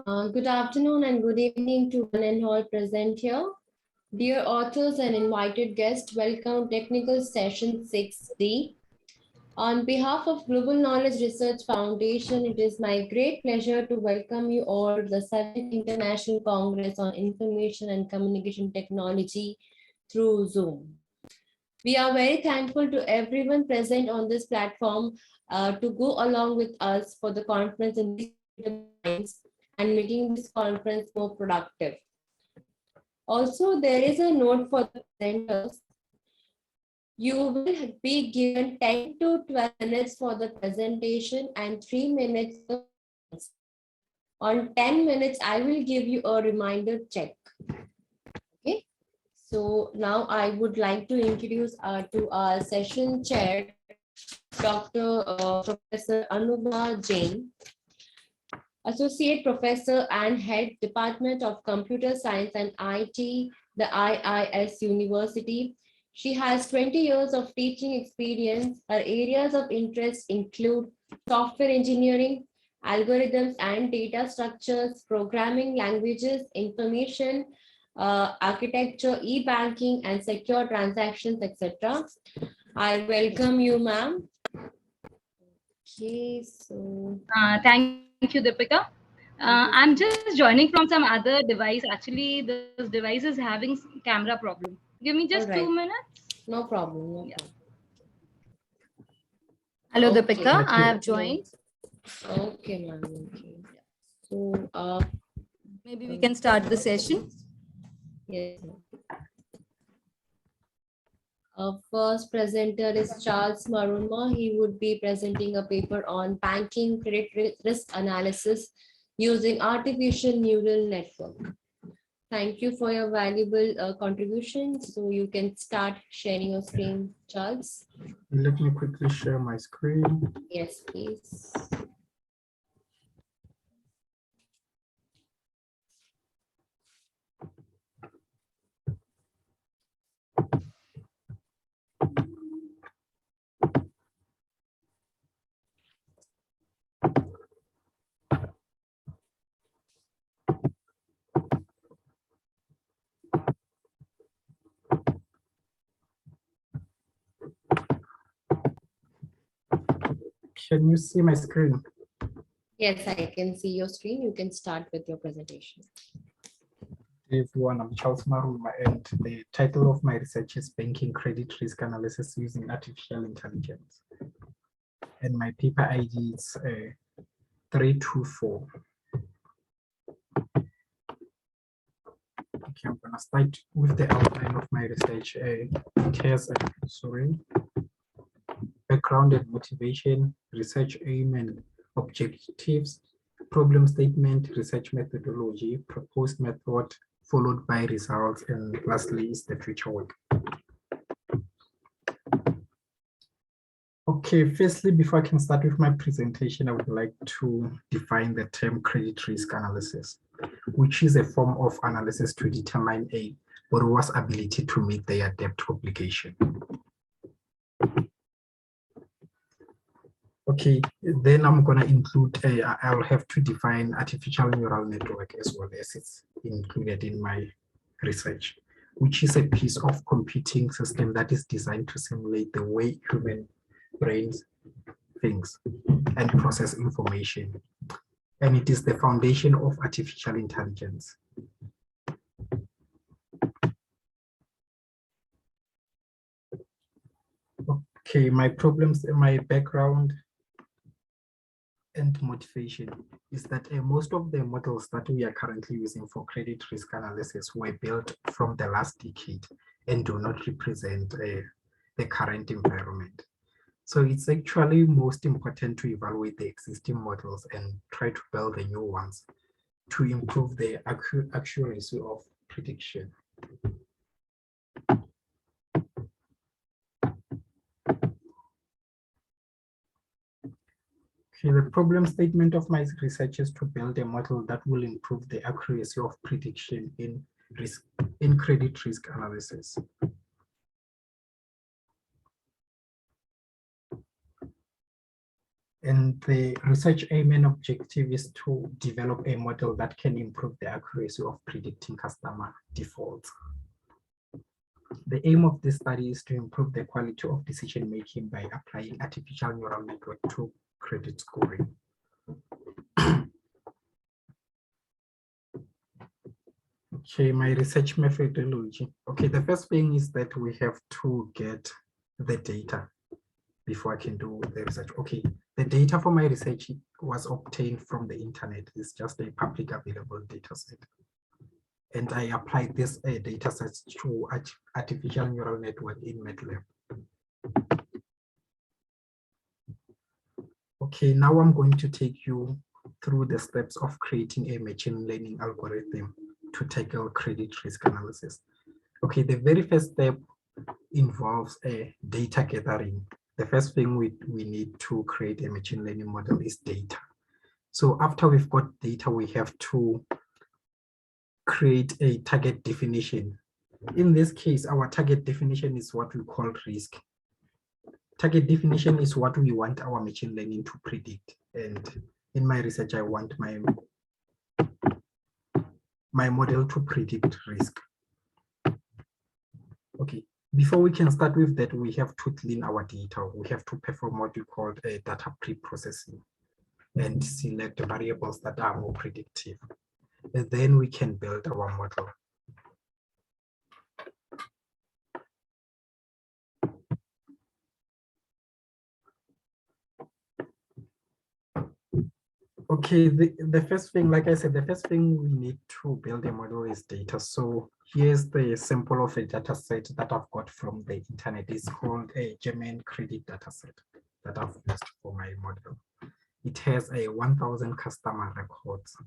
Good afternoon and good evening to one and all present here. Dear authors and invited guests, welcome Technical Session 6D. On behalf of Global Knowledge Research Foundation, it is my great pleasure to welcome you all to the 7th International Congress on Information and Communication Technology through Zoom. We are very thankful to everyone present on this platform to go along with us for the conference in these times and making this conference more productive. Also, there is a note for the presenters. You will be given 10 to 12 minutes for the presentation and 3 minutes for questions. On 10 minutes, I will give you a reminder check. Okay. So now I would like to introduce to our session chair, Dr. Professor Anubha Jain, Associate Professor and Head Department of Computer Science and IT, the IIS University. She has 20 years of teaching experience. Her areas of interest include software engineering, algorithms and data structures, programming languages, information architecture, e-banking, and secure transactions, etc. I welcome you, ma'am. Okay, so Thank you, Deepika. I'm just joining from some other device. Actually, this device is having camera problem. Give me just all 2 right, minutes. no problem. No Yeah. problem. Hello, Okay. Deepika. I have No. joined. Okay, ma'am. Okay. So, Maybe we can start the session. yes. Our first presenter is Charles Maruma. He would be presenting a paper on banking credit risk analysis using artificial neural network. Thank you for your valuable contribution. So you can start sharing your screen, Charles. Let me quickly share my screen. Yes, please. Can you see my screen? Yes, I can see your screen. You can start with your presentation. Everyone, I'm Charles Maruma, and the title of my research is Banking Credit Risk Analysis Using Artificial Intelligence. And my paper ID is 324. Okay, I'm gonna start with the outline of my research. It has, background and motivation, research aim and objectives, problem statement, research methodology, proposed method, followed by results, and lastly is the future work. Okay, firstly, before I can start with my presentation, I would like to define the term credit risk analysis, which is a form of analysis to determine a borrower's ability to meet their debt obligation. Okay, then I'm going to include, I'll have to define artificial neural network as well, as it's included in my research, which is a piece of computing system that is designed to simulate the way human brains think and process information. And it is the foundation of artificial intelligence. Okay, my problems, my background and motivation is that most of the models that we are currently using for credit risk analysis were built from the last decade and do not represent the current environment. So it's actually most important to evaluate the existing models and try to build the new ones to improve the accuracy of prediction. Okay, the problem statement of my research is to build a model that will improve the accuracy of prediction in credit risk analysis. And the research aim and objective is to develop a model that can improve the accuracy of predicting customer defaults. The aim of this study is to improve the quality of decision making by applying artificial neural network to credit scoring. Okay, my research methodology. Okay, the first thing is that we have to get the data before I can do the research. Okay, the data for my research was obtained from the internet. It's just a public available data set. And I applied this data sets to artificial neural network in MATLAB. Okay, now I'm going to take you through the steps of creating a machine learning algorithm to tackle credit risk analysis. Okay, the very first step involves a data gathering. The first thing we need to create a machine learning model is data. So after we've got data, we have to create a target definition. In this case, our target definition is what we call risk. Target definition is what we want our machine learning to predict. And in my research, I want my model to predict risk. Okay, before we can start with that, we have to clean our data. We have to perform what we call a data pre-processing and select variables that are more predictive. And then we can build our model. Okay, the first thing, like I said, the first thing we need to build a model is data. So here's the sample of a data set that I've got from the internet. It's called a German credit data set that I've used for my model. It has a 1,000 customer records.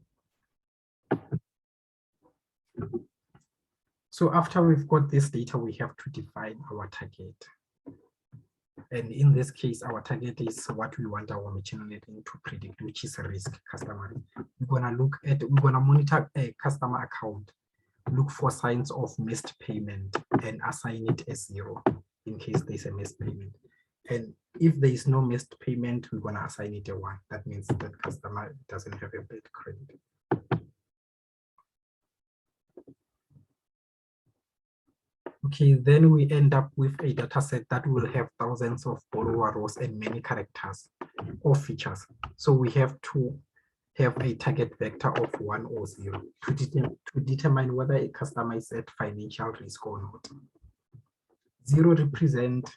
So after we've got this data, we have to define our target. And in this case, our target is what we want our machine learning to predict, which is a risk customer. We're gonna monitor a customer account, look for signs of missed payment and assign it a 0 in case there's a missed payment. And if there is no missed payment, we're gonna assign it a 1. That means that customer doesn't have a bad credit. Okay, then we end up with a data set that will have thousands of borrower rows and many characters or features. So we have to have a target vector of 1 or 0 to determine whether a customer is at financial risk or not. 0 represents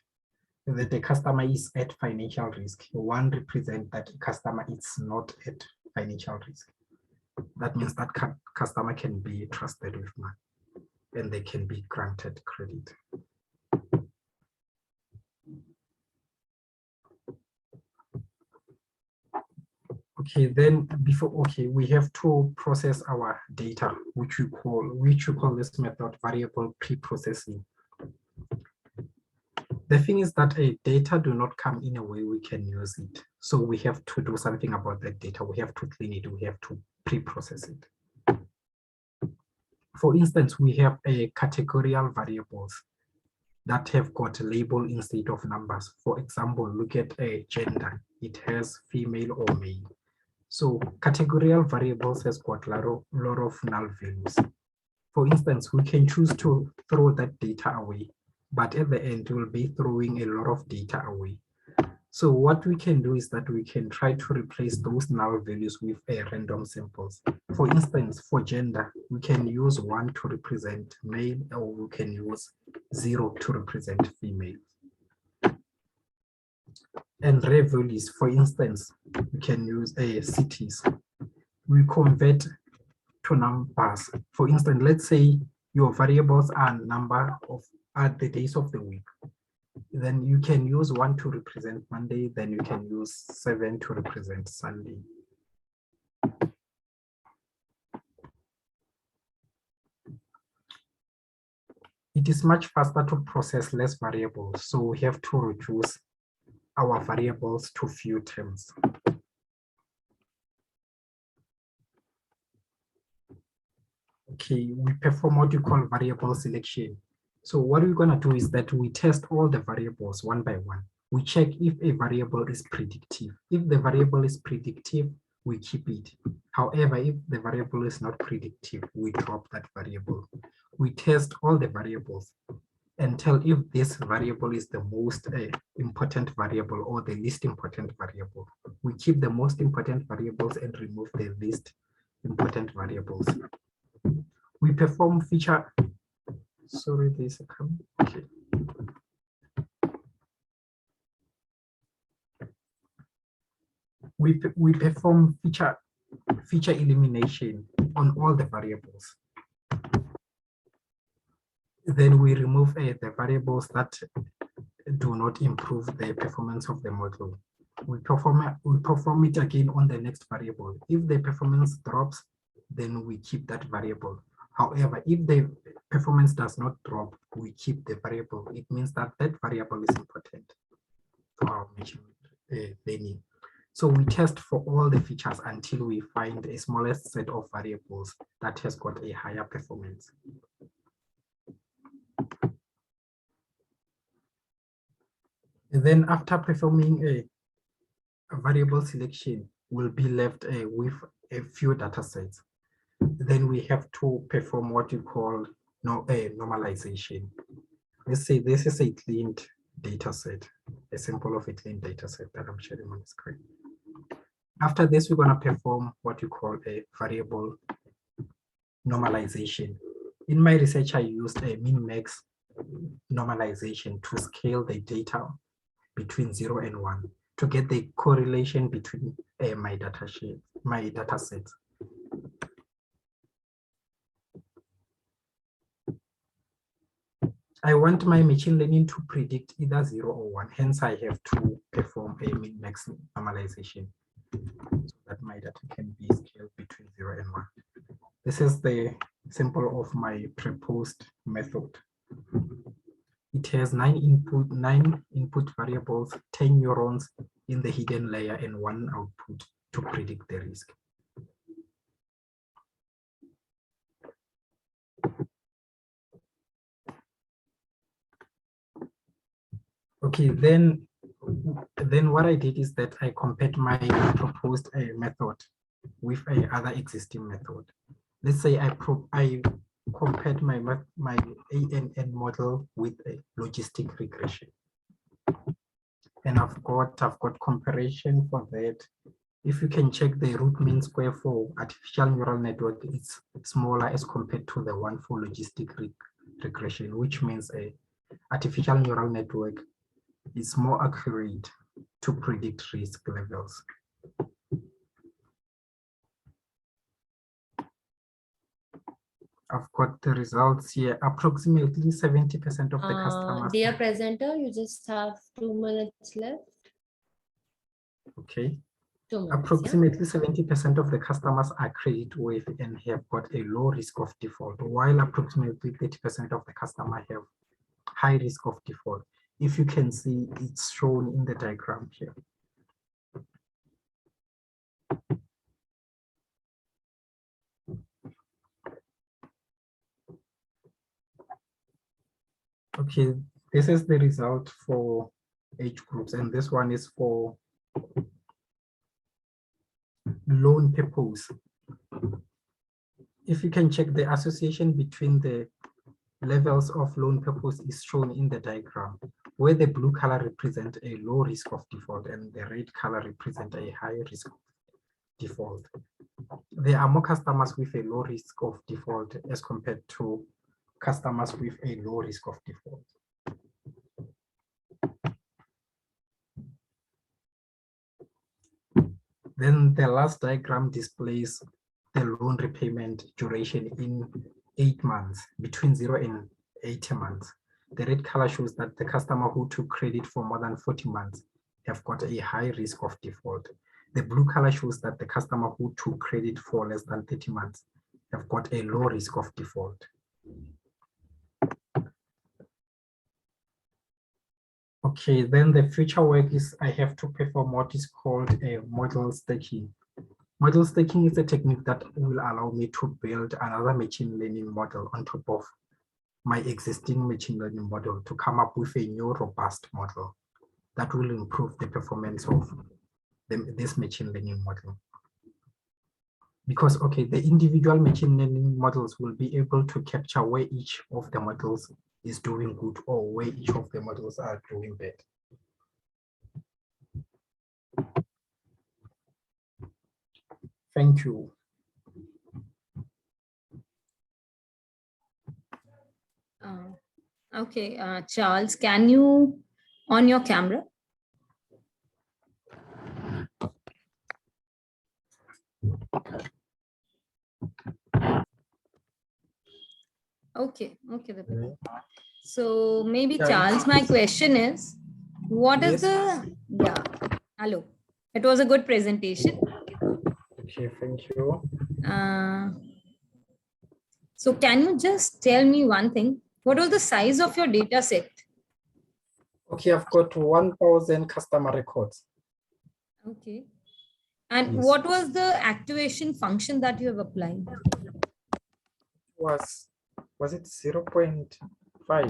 that the customer is at financial risk. 1 represents that the customer is not at financial risk. That means that customer can be trusted with money and they can be granted credit. Okay, then we have to process our data, which we call this method variable pre-processing. The thing is that data do not come in a way we can use it. So we have to do something about that data. We have to clean it, we have to pre-process it. For instance, we have a categorical variables that have got a label instead of numbers. For example, look at a gender. It has female or male. So categorical variables has got a lot of null values. For instance, we can choose to throw that data away, but at the end, we'll be throwing a lot of data away. So what we can do is that we can try to replace those null values with a random samples. For instance, for gender, we can use 1 to represent male, or we can use 0 to represent female. And rare values, for instance, we can use cities. We convert to numbers. For instance, let's say your variables are the days of the week. Then you can use 1 to represent Monday, then you can use 7 to represent Sunday. It is much faster to process less variables, so we have to reduce our variables to few terms. Okay, we perform what you call variable selection. So what we're going to do is that we test all the variables one by one. we check if a variable is predictive. If the variable is predictive, we keep it. However, if the variable is not predictive, we drop that variable. We test all the variables and tell if this variable is the most important variable or the least important variable. We keep the most important variables and remove the least important variables. We perform feature, sorry, there's a comment. Okay. We perform feature elimination on all the variables. Then we remove the variables that do not improve the performance of the model. We perform it again on the next variable. If the performance drops, then we keep that variable. However, if the performance does not drop, we keep the variable. It means that that variable is important for our machine learning. So we test for all the features until we find a smallest set of variables that has got a higher performance. And then after performing a variable selection, we'll be left with a few data sets. Then we have to perform what you call normalization. Let's say this is a cleaned data set, a sample of a cleaned data set that I'm sharing on the screen. After this, we're going to perform what you call a variable normalization. In my research, I used a min-max normalization to scale the data between 0 and 1 to get the correlation between my data sets. I want my machine learning to predict either 0 or 1, hence I have to perform a min-max normalization so that my data can be scaled between 0 and 1. This is the sample of my proposed method. It has 9 input variables, 10 neurons in the hidden layer, and 1 output to predict the risk. Okay, then what I did is that I compared my proposed method with other existing method. Let's say I compared my ANN model with a logistic regression. And I've got comparison for that. If you can check the root mean square for artificial neural network, it's smaller as compared to the one for logistic regression, which means a artificial neural network is more accurate to predict risk levels. I've got the results here. Approximately 70% of the customers. Dear presenter, you just have 2 minutes left. Okay. 2 minutes, approximately 70% of the customers are credit worthy and have got a low risk of default, while approximately 30% of the customers have high risk of default. If you can see, it's shown in the diagram here. Okay, this is the result for age groups, and this one is for loan purpose. If you can check, the association between the levels of loan purpose is shown in the diagram, where the blue color represents a low risk of default and the red color represents a high risk of default. There are more customers with a low risk of default as compared to customers with a low risk of default. Then the last diagram displays the loan repayment duration in 8 months, between 0 and 80 months. The red color shows that the customer who took credit for more than 40 months have got a high risk of default. The blue color shows that the customer who took credit for less than 30 months have got a low risk of default. Okay, then the future work is I have to perform what is called a model stacking. Model stacking is a technique that will allow me to build another machine learning model on top of my existing machine learning model to come up with a new robust model. that will improve the performance of this machine learning model. Because, okay, the individual machine learning models will be able to capture where each of the models is doing good or where each of the models are doing bad. Thank you. Okay, Charles, can you on your camera? Okay, Deepika. So maybe Charles, my question is, what is the, yeah, hello. It was a good presentation. Okay, thank you. So can you just tell me one thing? What was the size of your data set? Okay, I've got 1,000 customer records. Okay. And Yes. what was the activation function that you have applied? Was it 0.5?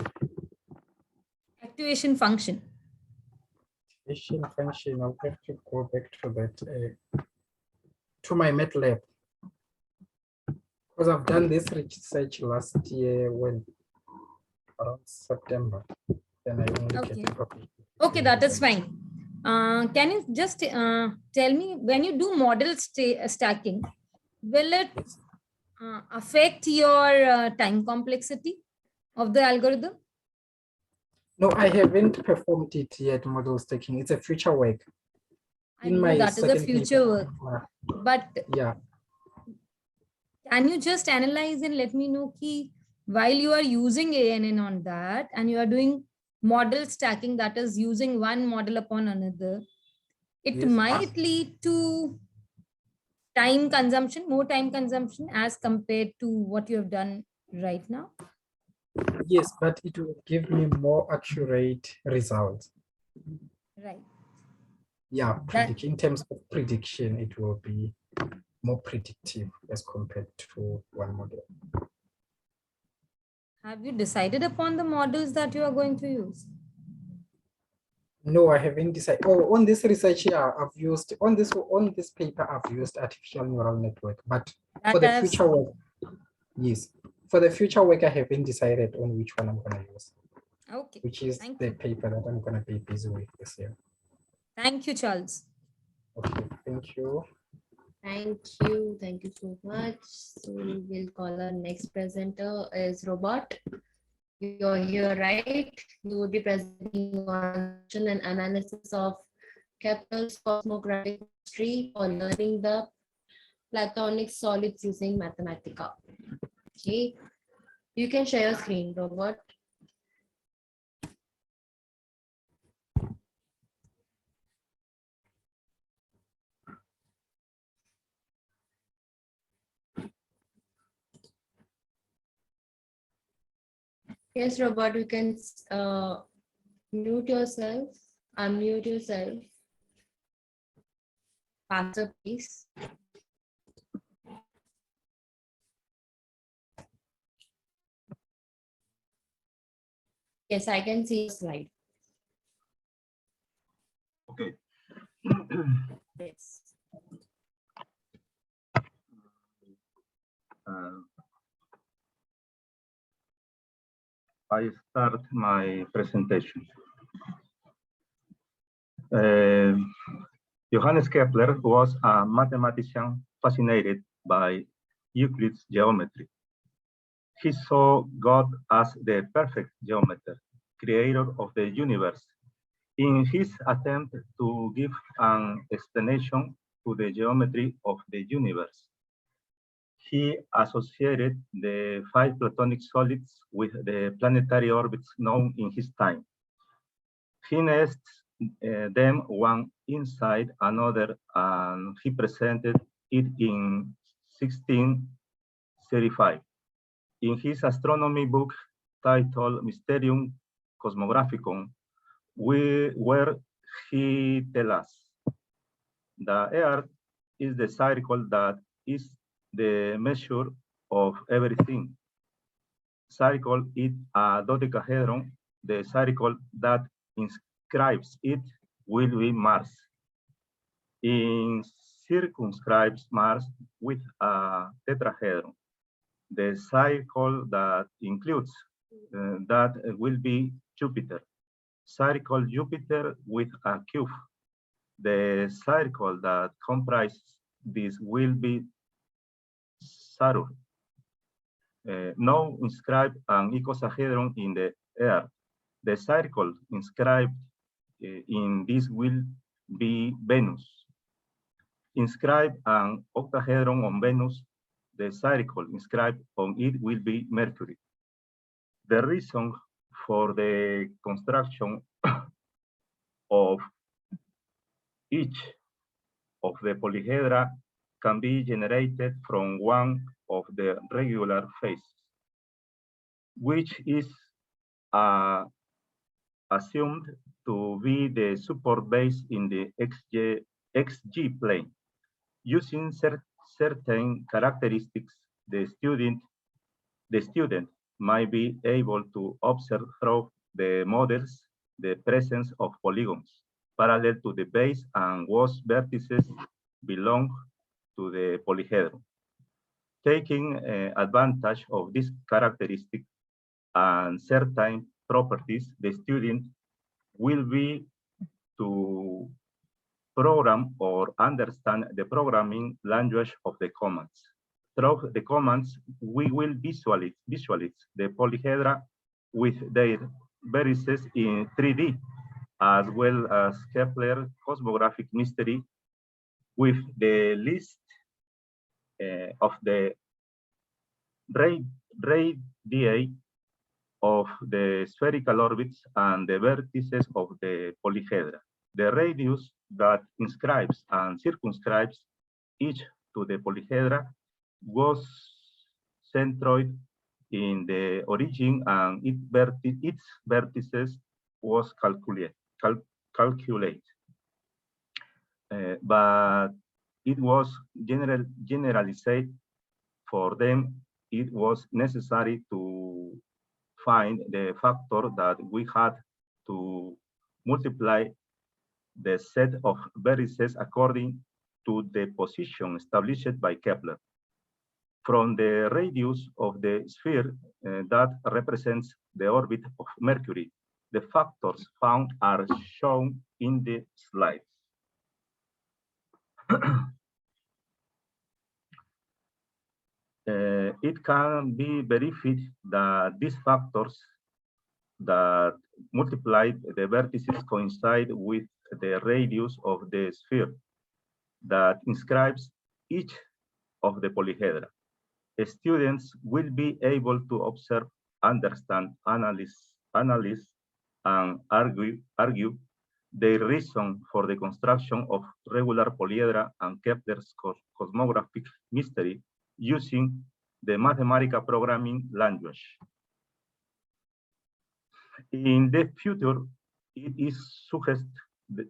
Activation function. Activation function, I'll have to go back to that, to my MATLAB. Because I've done this research last year when around September. Then I only Okay. get published. Okay, that is fine. Can you just tell me, when you do model stacking, will it affect your time complexity of the algorithm? No, I haven't performed it yet, model stacking. It's a future work. I know that is a future work, but yeah. Can you just analyze and let me know ki while you are using ANN on that and you are doing model stacking, that is using one model upon another, it Yes. might lead to time consumption, more time consumption as compared to what you have done right now? Yes, but it will give me more accurate results. Right. Yeah, in terms of prediction, it will be more predictive as compared to one model. Have you decided upon the models that you are going to use? No, I haven't decided. Oh, on this research, yeah, I've used on this paper, I've used artificial neural network, but for the future work, yes, for the future work, I haven't decided on which one I'm going to use. Okay. Which is the paper that I'm going to be busy with this year. Thank you, Charles. Okay, thank you. Thank you so much. So we'll call our next presenter is Robert. You're here, right? You will be presenting on an analysis of Kepler's cosmographic history for learning the Platonic solids using Mathematica. Okay, you can share your screen, Robert. Yes, Robert, you can mute yourself, unmute yourself. Faster, please. Yes, I can see the slide. Okay. Yes. I start my presentation. Johannes Kepler was a mathematician fascinated by Euclid's geometry. He saw God as the perfect geometer, creator of the universe. In his attempt to give an explanation to the geometry of the universe, he associated the 5 Platonic solids with the planetary orbits known in his time. He nests them one inside another, and he presented it in 1635. In his astronomy book titled Mysterium Cosmographicum, where he tells us the Earth is the circle that is the measure of everything. Circle is a dodecahedron, the circle that inscribes it will be Mars. In circumscribes Mars with a tetrahedron. The circle that includes that will be Jupiter. Circle Jupiter with a cube. The circle that comprises this will be Saturn. Now inscribe an icosahedron in the Earth. The circle inscribed in this will be Venus. Inscribe an octahedron on Venus. The circle inscribed on it will be Mercury. The reason for the construction of each of the polyhedra can be generated from one of the regular phases, which is assumed to be the support base in the XG plane. Using certain characteristics, the student might be able to observe through the models the presence of polygons parallel to the base and whose vertices belong to the polyhedron. Taking advantage of this characteristic and certain properties, the student will be to program or understand the programming language of the commands. Through the commands, we will visualize the polyhedra with their vertices in 3D, as well as Kepler cosmographic mystery with the list of the radii of the spherical orbits and the vertices of the polyhedra. The radius that inscribes and circumscribes each to the polyhedra was centroid in the origin, and its vertices was calculated. But it was generalized for them. It was necessary to find the factor that we had to multiply the set of vertices according to the position established by Kepler. From the radius of the sphere that represents the orbit of Mercury, the factors found are shown in the slides. It can be verified that these factors that multiply the vertices coincide with the radius of the sphere that inscribes each of the polyhedra. Students will be able to observe, understand, analyze, and argue the reason for the construction of regular polyhedra and Kepler's cosmographic mystery using the mathematical programming language. In the future, it is suggested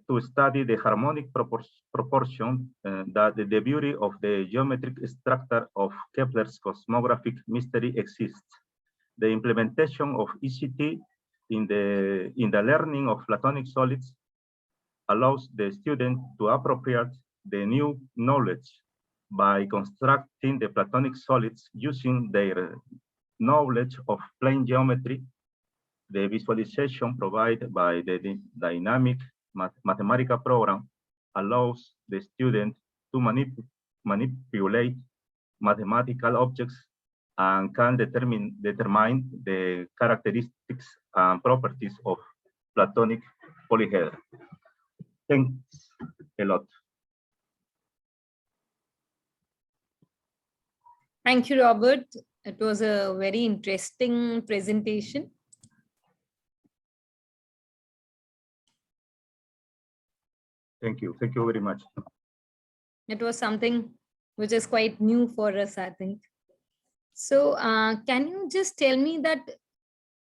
to study the harmonic proportion that the beauty of the geometric structure of Kepler's cosmographic mystery exists. The implementation of ICT in the learning of Platonic solids allows the student to appropriate the new knowledge by constructing the Platonic solids using their knowledge of plane geometry. The visualization provided by the dynamic mathematical program allows the student to manipulate mathematical objects and can determine the characteristics and properties of Platonic polyhedra. Thanks a lot. Thank you, Robert. It was a very interesting presentation. Thank you. Thank you very much. It was something which is quite new for us, I think. So can you just tell me that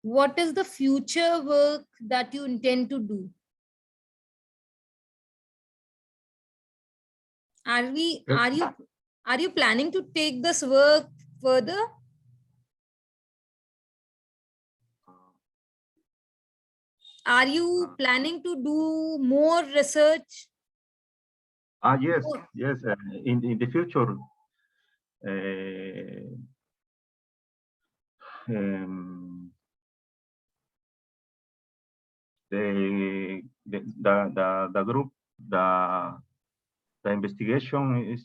what is the future work that you intend to do? Are you planning to take this work further? are you planning to do more research? Yes, yes. In the future, the group, the investigation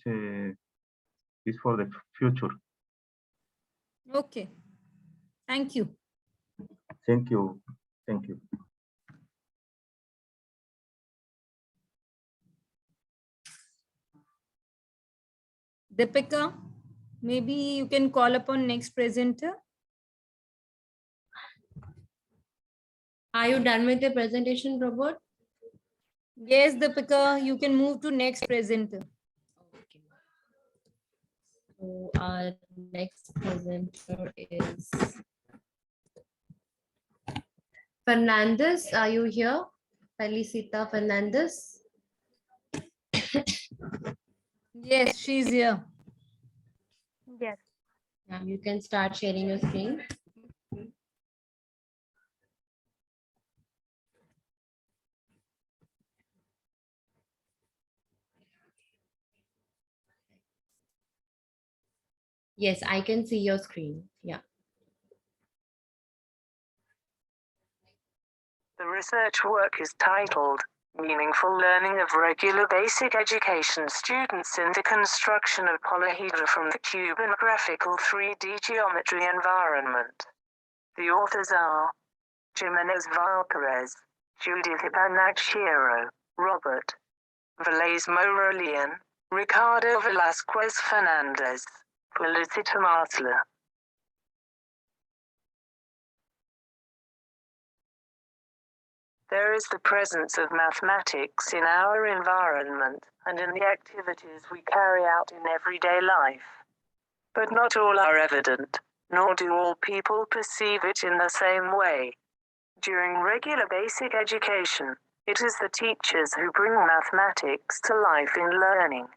is for the future. Okay. Thank you. Thank you. Thank you. Deepika, maybe you can call upon next presenter. Are you done with the presentation, Robert? Yes, Deepika, you can move to next presenter. Okay. So our next presenter is Fernandez. Are you here? Felicita Fernandez. Yes, she's here. Yes. You can start sharing your screen. Yes, I can see your screen. Yeah. The research work is titled Meaningful Learning of Regular Basic Education Students in the Construction of Polyhedra from the Cube in a Graphical 3D Geometry Environment. The authors are Jimenez Valcarez, Judith Ipanachiro, Robert Velez Morolian, Ricardo Velasquez Fernandez, Felicita Masler. There is the presence of mathematics in our environment and in the activities we carry out in everyday life. But not all are evident, nor do all people perceive it in the same way. During regular basic education, it is the teachers who bring mathematics to life in learning.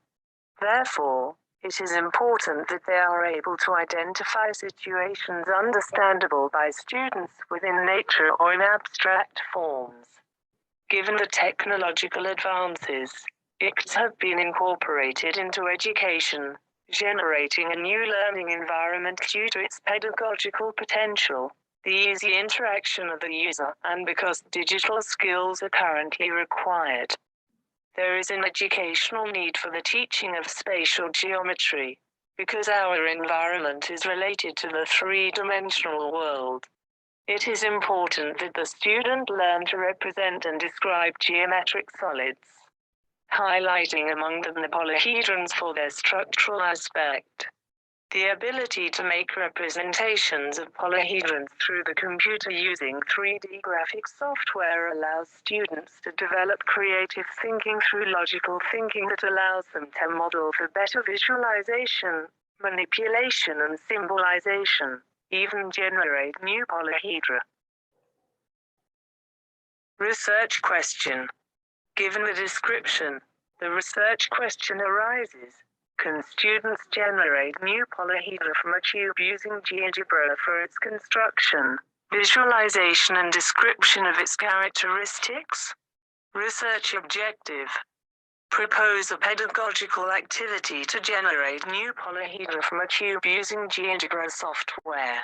Therefore, it is important that they are able to identify situations understandable by students within nature or in abstract forms. Given the technological advances, ICTs have been incorporated into education, generating a new learning environment due to its pedagogical potential, the easy interaction of the user, and because digital skills are currently required. There is an educational need for the teaching of spatial geometry, because our environment is related to the three-dimensional world. It is important that the student learn to represent and describe geometric solids, highlighting among them the polyhedrons for their structural aspect. The ability to make representations of polyhedrons through the computer using 3D graphics software allows students to develop creative thinking through logical thinking that allows them to model for better visualization, manipulation and symbolization, even generate new polyhedra. Research question. Given the description, the research question arises. Can students generate new polyhedra from a cube using GeoGebra for its construction, visualization and description of its characteristics? Research objective. Propose a pedagogical activity to generate new polyhedra from a cube using GeoGebra software.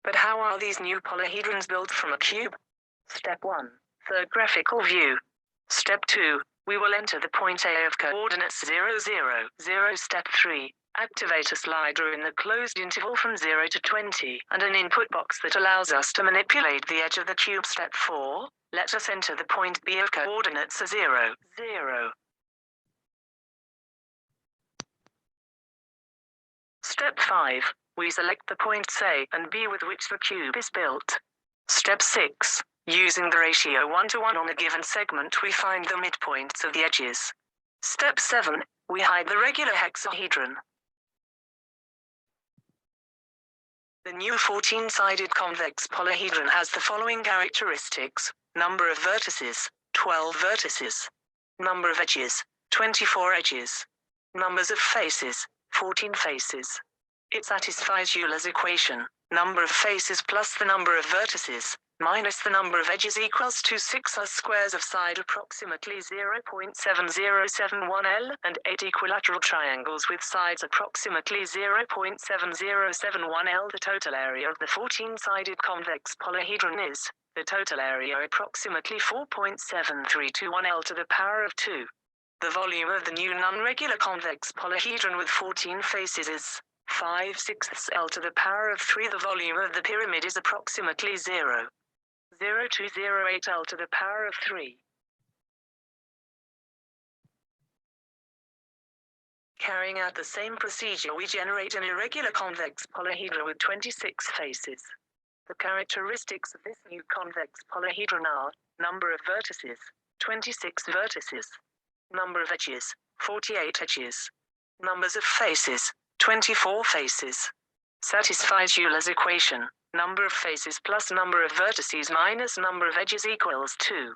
But how are these new polyhedrons built from a cube? Step 1. Third graphical view. Step 2. We will enter the point A of coordinates 0, 0, 0. Step 3. Activate a slider in the closed interval from 0 to 20 and an input box that allows us to manipulate the edge of the cube. Step 4. Let us enter the point B of coordinates 0, 0. Step 5. We select the points A and B with which the cube is built. Step 6. Using the ratio 1:1 on a given segment, we find the midpoints of the edges. Step 7. We hide the regular hexahedron. The new 14-sided convex polyhedron has the following characteristics: number of vertices, 12 vertices. Number of edges, 24 edges. Numbers of faces, 14 faces. It satisfies Euler's equation, number of faces plus the number of vertices, minus the number of edges equals to 6 squares of side approximately 0.7071 L and 8 equilateral triangles with sides approximately 0.7071 L. The total area of the 14-sided convex polyhedron is the total area approximately 4.7321 L to the power of 2. The volume of the new non-regular convex polyhedron with 14 faces is 5/6 L to the power of 3. The volume of the pyramid is approximately 0.0208 L to the power of 3. Carrying out the same procedure, we generate an irregular convex polyhedron with 26 faces. The characteristics of this new convex polyhedron are number of vertices, 26 vertices, number of edges, 48 edges, numbers of faces, 24 faces. Satisfies Euler's equation, number of faces plus number of vertices minus number of edges equals 2.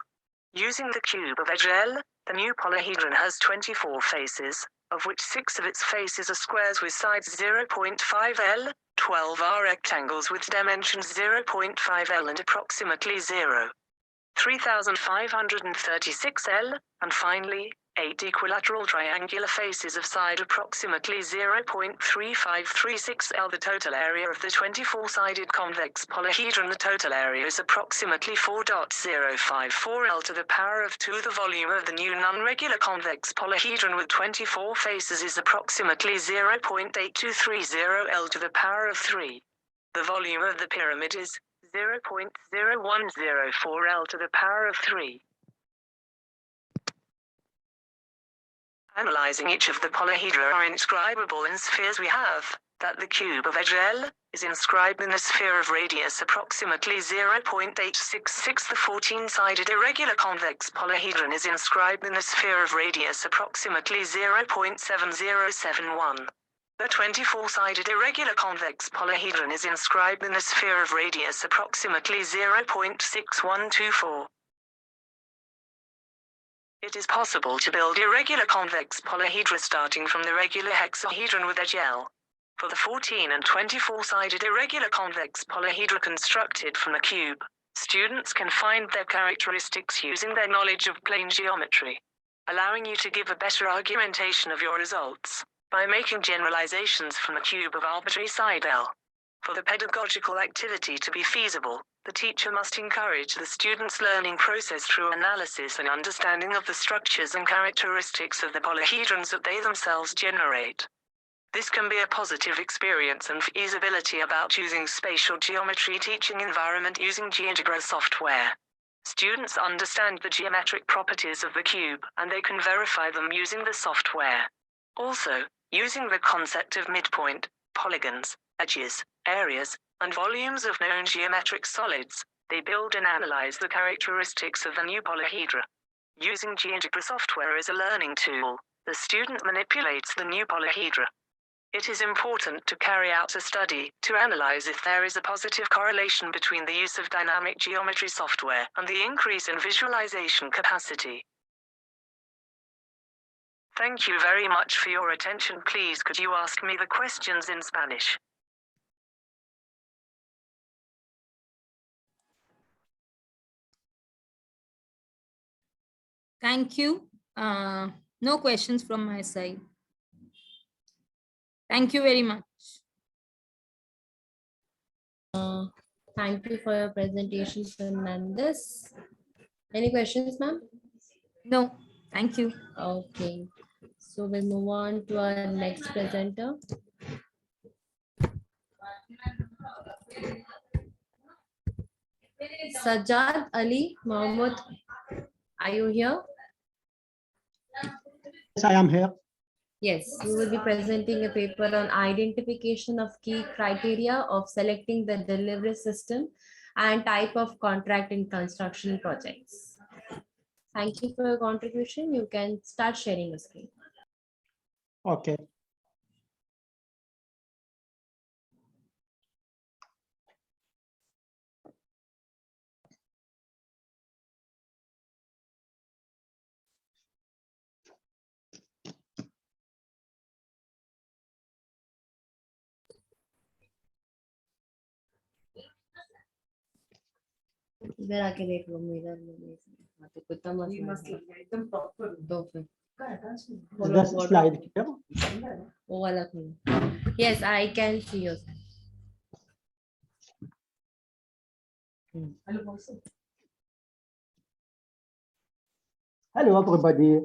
Using the cube of edge L, the new polyhedron has 24 faces, of which 6 of its faces are squares with sides 0.5 L, 12 are rectangles with dimensions 0.5 L and approximately 0.3536 L, and finally, 8 equilateral triangular faces of side approximately 0.3536 L. The total area of the 24-sided convex polyhedron. The total area is approximately 4.054 L to the power of 2. The volume of the new non-regular convex polyhedron with 24 faces is approximately 0.8230 L to the power of 3. The volume of the pyramid is 0.0104 L to the power of 3. Analyzing each of the polyhedra are inscribable in spheres, we have that the cube of edge L is inscribed in a sphere of radius approximately 0.866. The 14-sided irregular convex polyhedron is inscribed in a sphere of radius approximately 0.7071. The 24-sided irregular convex polyhedron is inscribed in a sphere of radius approximately 0.6124. It is possible to build irregular convex polyhedra starting from the regular hexahedron with edge L. For the 14 and 24-sided irregular convex polyhedra constructed from a cube, students can find their characteristics using their knowledge of plane geometry, allowing you to give a better argumentation of your results by making generalizations from a cube of arbitrary side L. For the pedagogical activity to be feasible, the teacher must encourage the students' learning process through analysis and understanding of the structures and characteristics of the polyhedrons that they themselves generate. This can be a positive experience and feasibility about choosing spatial geometry teaching environment using GeoGebra software. Students understand the geometric properties of the cube and they can verify them using the software. Also, using the concept of midpoint, polygons, edges, areas, and volumes of known geometric solids, they build and analyze the characteristics of the new polyhedra. Using GeoGebra software as a learning tool, the student manipulates the new polyhedra. It is important to carry out a study to analyze if there is a positive correlation between the use of dynamic geometry software and the increase in visualization capacity. Thank you very much for your attention. Please could you ask me the questions in Spanish? Thank you. No questions from my side. Thank you very much. Thank you for your presentation, Fernandez. Any questions, ma'am? No, thank you. Okay. So we'll move on to our next presenter. Sajjad Ali Mahmood, are you here? Yes, I am here. Yes, you will be presenting a paper on identification of key criteria of selecting the delivery system and type of contract in construction projects. Thank you for your contribution. You can start sharing the screen. Okay. इधर आके देख लो mirror में हाँ तो कितना मस्त एकदम proper तो फिर Is this slide clear? वो वाला खोलो yes I can see your Hello, everybody.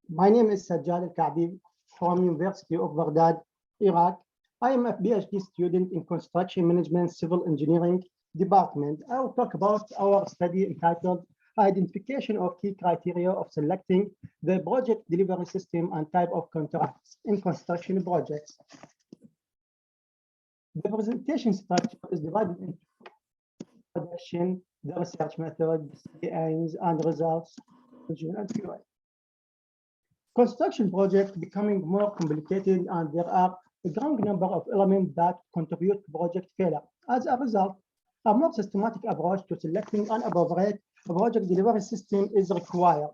My name is Sajjad Al-Ka'bi from University of Baghdad, Iraq. I am a PhD student in Construction Management Civil Engineering Department. I will talk about our study entitled Identification of Key Criteria of Selecting the Project Delivery System and Type of Contracts in Construction Projects. The presentation structure is divided into introduction, the research method, the aims and results, and QA. Construction projects becoming more complicated, and there are a growing number of elements that contribute to project failure. As a result, a more systematic approach to selecting an appropriate project delivery system is required.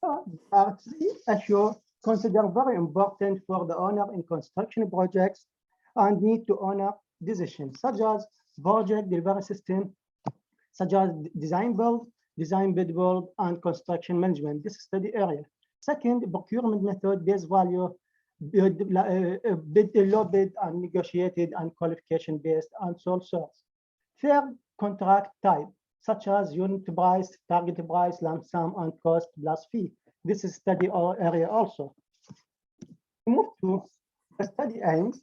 There are three issues considered very important for the owner in construction projects and need to honor decisions, such as project delivery system, such as design build, design bid build, and construction management. This study area. Second, procurement method based value, bid, low bid and negotiated and qualification based and sole source. Third, contract type, such as unit price, target price, lump sum, and cost plus fee. This is study area also. Move to the study aims.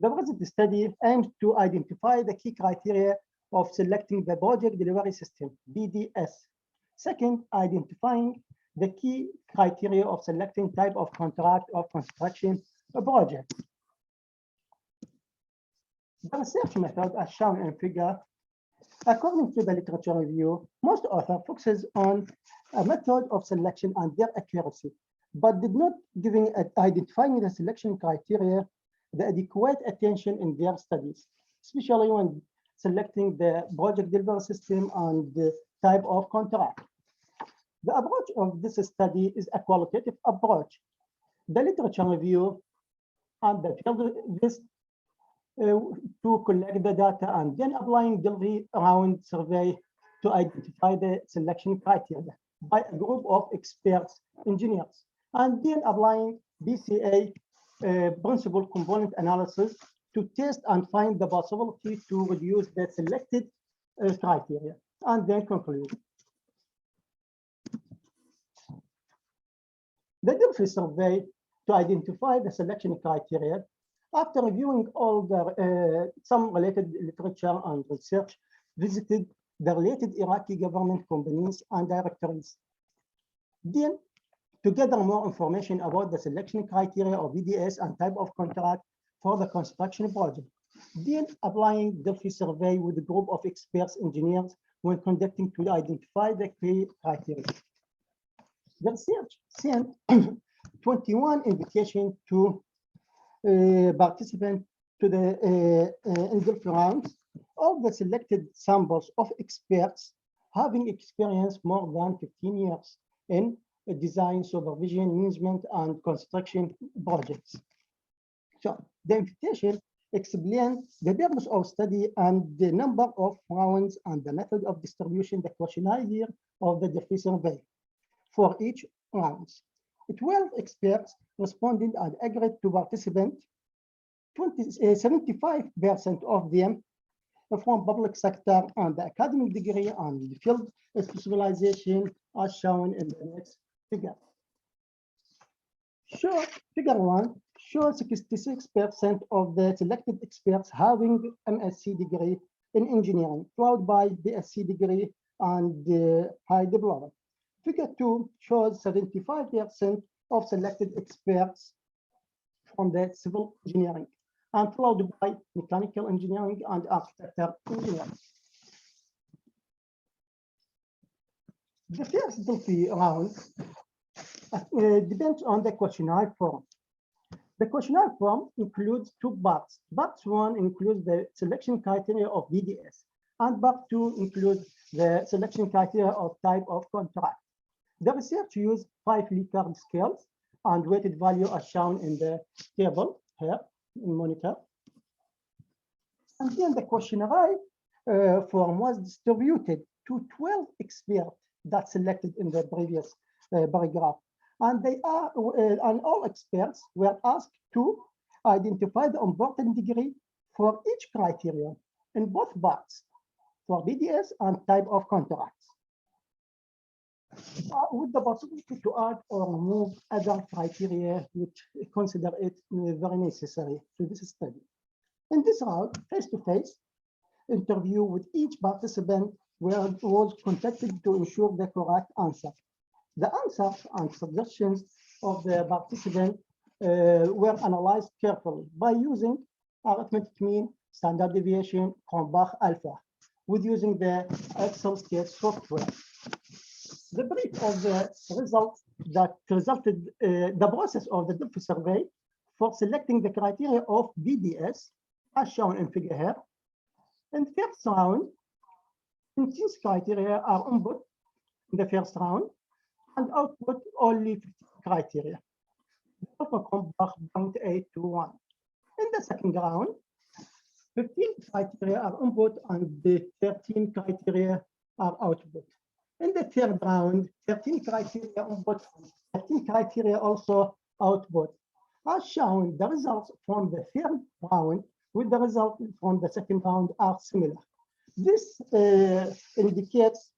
The present study aims to identify the key criteria of selecting the project delivery system, BDS. Second, identifying the key criteria of selecting type of contract or construction project. The research method as shown in figure, according to the literature review, most authors focuses on a method of selection and their accuracy, but did not giving identifying the selection criteria the adequate attention in their studies, especially when selecting the project delivery system and the type of contract. The approach of this study is a qualitative approach. The literature review and the field visit to collect the data and then applying the round survey to identify the selection criteria by a group of experts engineers, and then applying BCA principal component analysis to test and find the possibility to reduce the selected criteria, and then conclude. The Delphi survey to identify the selection criteria, after reviewing all the some related literature and research, visited the related Iraqi government companies and directories. Then, to gather more information about the selection criteria of VDS and type of contract for the construction project. Then applying Delphi survey with a group of experts engineers when conducting to identify the key criteria. The research sent 21 invitations to participants to the Delphi rounds. All the selected samples of experts having experienced more than 15 years in design, supervision, management, and construction projects. So the invitation explains the purpose of study and the number of rounds and the method of distribution, the questionnaire of the Delphi survey for each round. 12 experts responded and agreed to participate. 75% of them from public sector and the academic degree and the field specialization as shown in the next figure. Figure 1 shows 66% of the selected experts having MSc degree in engineering, followed by BSc degree and high diploma. Figure 2 shows 75% of selected experts from the civil engineering, and followed by mechanical engineering and architecture engineering. The first Delphi round depends on the questionnaire form. The questionnaire form includes two parts. Part 1 includes the selection criteria of VDS, and part 2 includes the selection criteria of type of contract. The research used 5 Likert scales and weighted value as shown in the table here in monitor. And then the questionnaire form was distributed to 12 experts that selected in the previous paragraph. And they are, and all experts were asked to identify the important degree for each criterion in both parts, for BDS and type of contracts, with the possibility to add or remove other criteria which consider it very necessary to this study. In this round, face-to-face interview with each participant was conducted to ensure the correct answer. The answers and suggestions of the participant were analyzed carefully by using arithmetic mean, standard deviation, Cronbach alpha, with using the Excel state software. The brief of the results that resulted, the process of the Delphi survey for selecting the criteria of BDS, as shown in figure here. In the first round, 15 criteria are input in the first round, and output only 50 criteria. Alpha Cronbach 0.821. In the second round, 15 criteria are input and the 13 criteria are output. In the third round, 13 criteria input, 13 criteria also output. As shown, the results from the third round with the result from the second round are similar. This indicates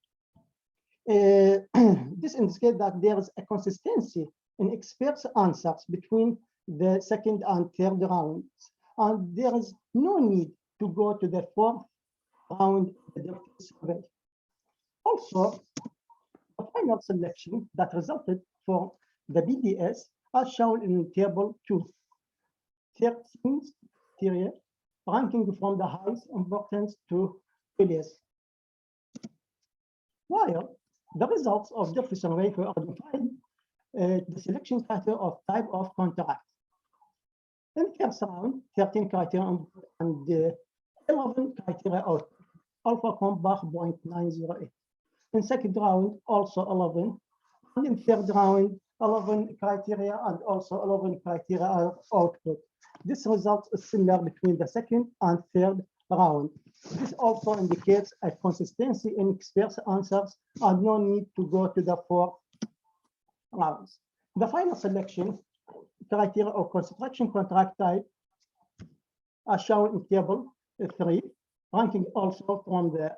that there is a consistency in experts' answers between the second and third rounds, and there is no need to go to the fourth round of the survey. Also, the final selection that resulted for the BDS, as shown in table 2, 13 criteria ranking from the highest importance to least. While the results of the survey were identified the selection criteria of type of contract. In the first round, 13 criteria and 11 criteria out, Alpha Cronbach 0.908. In second round, also 11. And in third round, 11 criteria and also 11 criteria are output. This result is similar between the second and third round. This also indicates a consistency in experts' answers and no need to go to the fourth rounds. The final selection criteria of construction contract type are shown in table 3, ranking also from the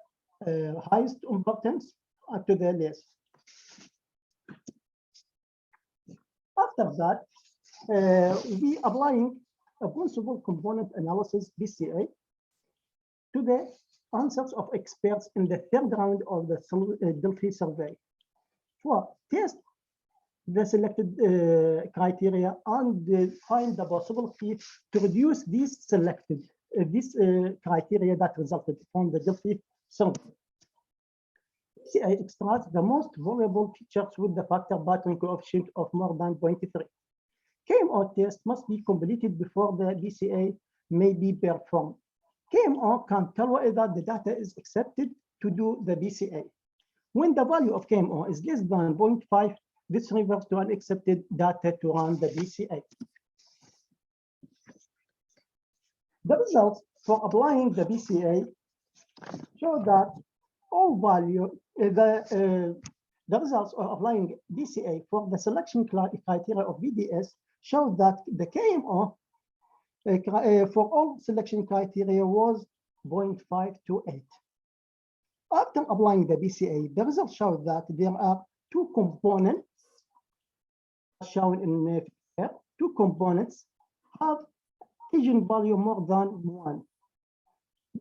highest importance to the least. After that, we applying a principal component analysis BCA to the answers of experts in the third round of the Delphi survey. For test the selected criteria and find the possibility to reduce these selected criteria that resulted from the Delphi survey. BCA extracts the most valuable features with the factor pattern coefficient of more than 0.3. KMO test must be completed before the BCA may be performed. KMO can tell whether the data is accepted to do the BCA. When the value of KMO is less than 0.5, this refers to unaccepted data to run the BCA. The results for applying the BCA show that all value, the results of applying BCA for the selection criteria of BDS show that the KMO for all selection criteria was 0.528. After applying the BCA, the results show that there are two components shown in here. Two components have eigenvalue more than 1.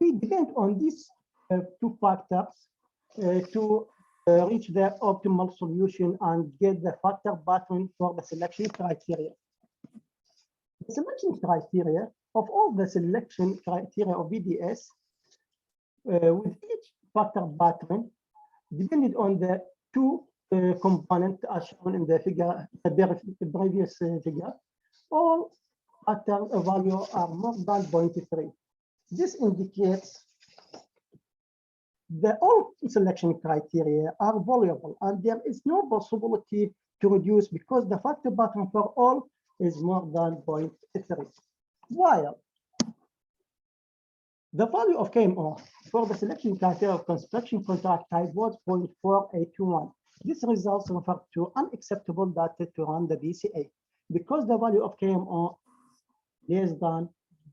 We depend on these two factors to reach the optimal solution and get the factor pattern for the selection criteria. The selection criteria of all the selection criteria of BDS with each factor pattern depended on the two components as shown in the figure, the previous figure. All factor value are more than 0.3. This indicates that all selection criteria are valuable and there is no possibility to reduce because the factor pattern for all is more than 0.3. While The value of KMO for the selection criteria of construction contract type was 0.4821. This results refer to unacceptable data to run the BCA because the value of KMO less than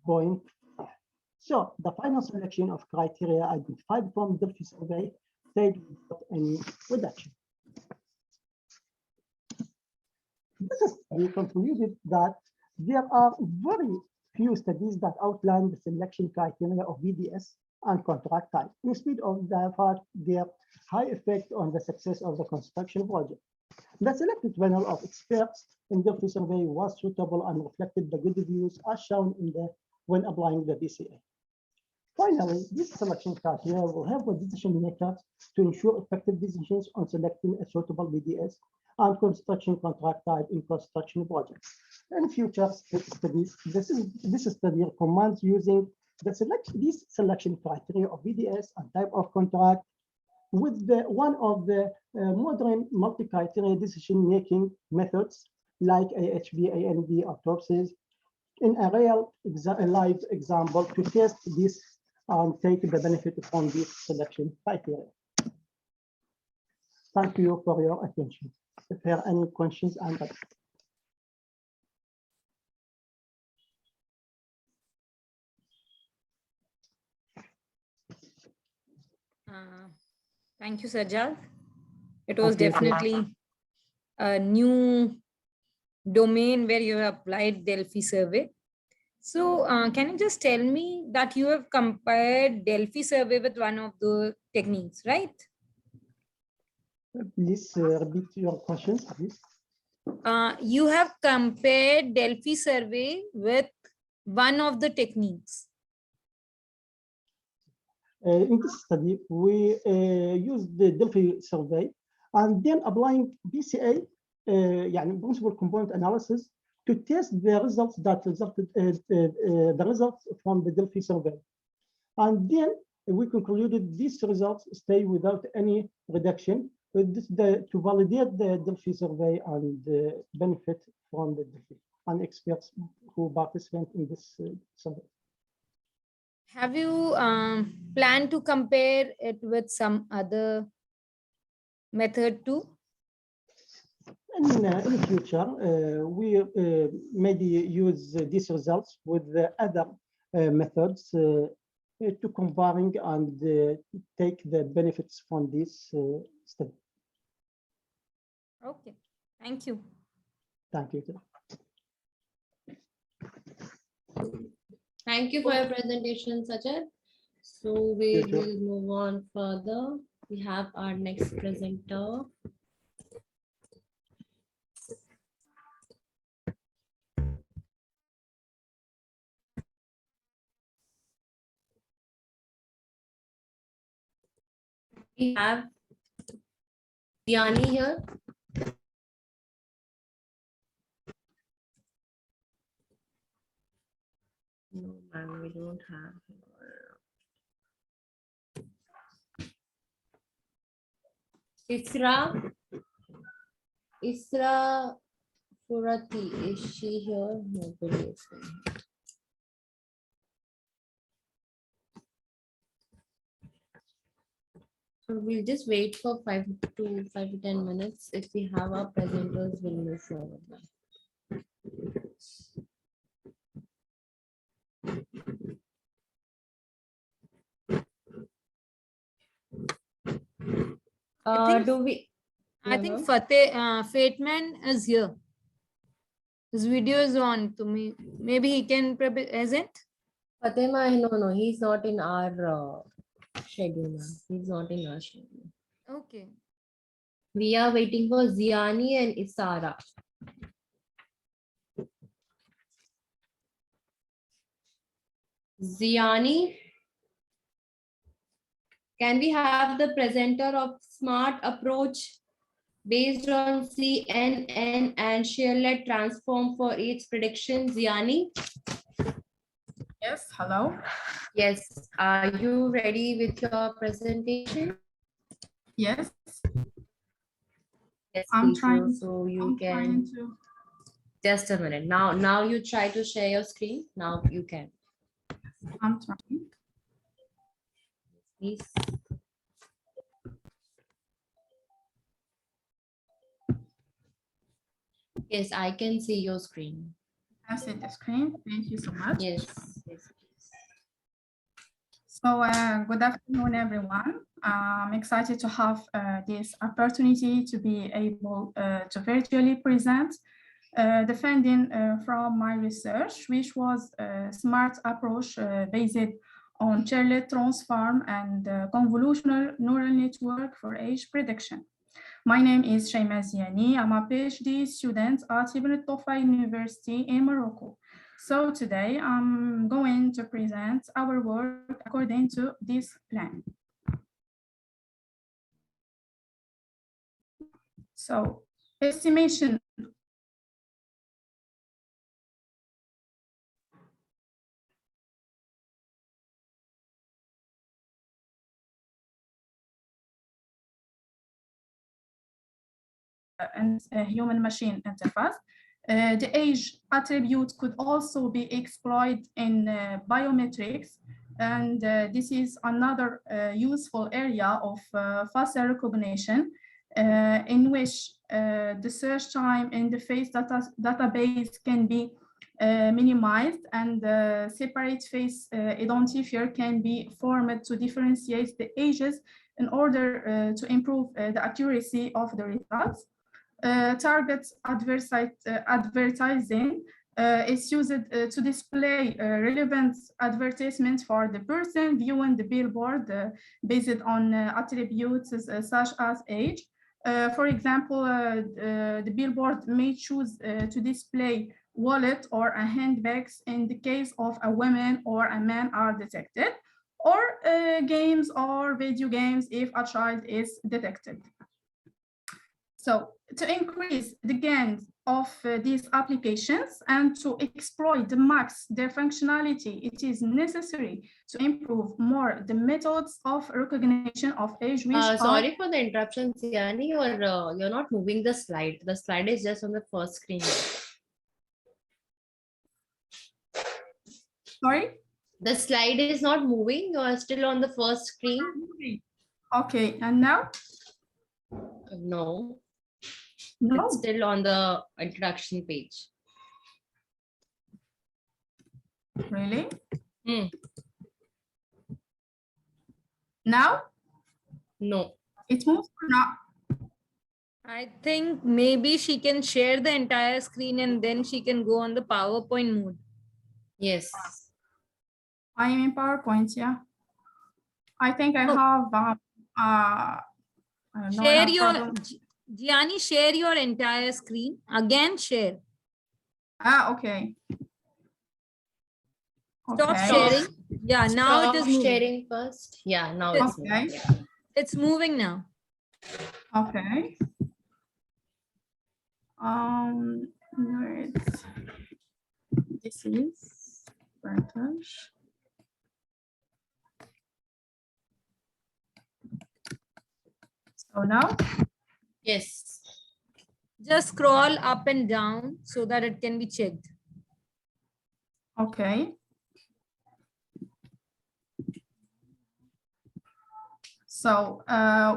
0.5. So the final selection of criteria identified from the Delphi survey stayed without any reduction. We concluded that there are very few studies that outline the selection criteria of VDS and contract type, instead of the fact their high effect on the success of the construction project. The selected panel of experts in the survey was suitable and reflected the good views as shown in the when applying the BCA. Finally, this selection criteria will help the decision makers to ensure effective decisions on selecting a suitable VDS and construction contract type in construction projects. In future studies, this study recommends using these selection criteria of VDS and type of contract with one of the modern multi-criteria decision-making methods like AHB, ANB, or TOPSIS in a real live example to test this and take the benefit from this selection criteria. Thank you for your attention. If there are any questions, I'm ready. Thank you, Sajjad. It was Thank you. definitely a new domain where you have applied Delphi survey. So can you just tell me that you have compared Delphi survey with one of the techniques, right? Please repeat your questions, please. You have compared Delphi survey with one of the techniques. In this study, we used the Delphi survey and then applying BCA, principal component analysis, to test the results that resulted the results from the Delphi survey. And then we concluded these results stay without any reduction to validate the Delphi survey and benefit from the Delphi and experts who participate in this survey. Have you planned to compare it with some other method too? In the future, we maybe use these results with the other methods to comparing and take the benefits from this study. Okay, thank you. Thank you. Thank you for your presentation, Sajjad. So we will move on further. We have our next presenter. We have Diani here. No, ma'am, we don't have her. Isra Furati, is she here? Nobody is here. So we'll just wait for 5 to 10 minutes. If we have our presenters, we'll move forward. I think Fateman is here. His video is on to me. Maybe he can present. Fatima, no, he's not in our schedule. He's not in our schedule. Okay. We are waiting for Ziani and Isara. Ziani, can we have the presenter of smart approach based on CNN and sharelet transform for each prediction? Ziani? Yes, hello. Yes, are you ready with your presentation? Yes. Yes, I'm please. trying. So you I'm can trying to. just a minute. Now you try to share your screen. Now you can. I'm trying. please. Yes, I can see your screen. I see the screen. Thank you so much. Yes, yes. So good afternoon, everyone. I'm excited to have this opportunity to be able to virtually present the finding from my research, which was a smart approach based on Charlotte transform and convolutional neural network for age prediction. My name is Shayma Ziani. I'm a PhD student at Ibn Tufayl University in Morocco. So today I'm going to present our work according to this plan. So estimation and human-machine interface. The age attribute could also be exploited in biometrics, and this is another useful area of facial recognition in which the search time in the face database can be minimized, and separate face identifier can be formed to differentiate the ages in order to improve the accuracy of the results. Target advertising is used to display relevant advertisements for the person viewing the billboard based on attributes such as age. For example, the billboard may choose to display wallet or a handbags in the case of a woman or a man are detected, or games or video games if a child is detected. So to increase the gains of these applications and to exploit the max their functionality, it is necessary to improve more the methods of recognition of age. Sorry for the interruption, Siani. You're not moving the slide. The slide is just on the first screen. Sorry? The slide is not moving. You are still on the first screen. Okay, and now? No. No. It's still on the introduction page. Really? Hmm. Now? No. It moves or not? I think maybe she can share the entire screen and then she can go on the PowerPoint mode. Yes. I am in PowerPoint, yeah. I think I have I don't know, Share no your, problem. Gianni, share your entire screen. Again, share. Okay. Stop Okay. sharing. Yeah, now Stop it is moving. sharing first. Yeah, now it's Okay. moving. It's moving now. Okay. It's, this is British. So now? Yes. Just scroll up and down so that it can be checked. Okay. So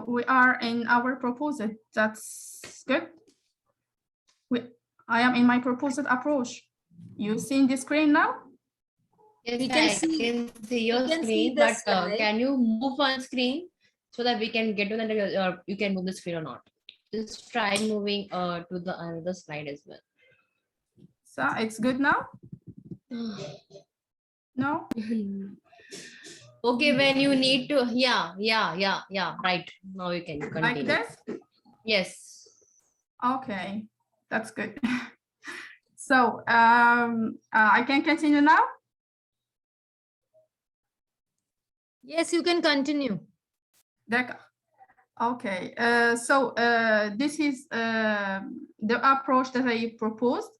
we are in our proposal. That's good. I am in my proposed approach. You see the screen now? Yes, We I can see your screen, the but slide. can you move on screen so that we can get to that? You can move the screen or not? Just try moving to the another slide as well. So it's good now? No? Okay, when you need to, yeah, right. Now you can continue. Like this? Yes. Okay, that's good. So I can continue now? Yes, you can continue. Okay, so this is the approach that I proposed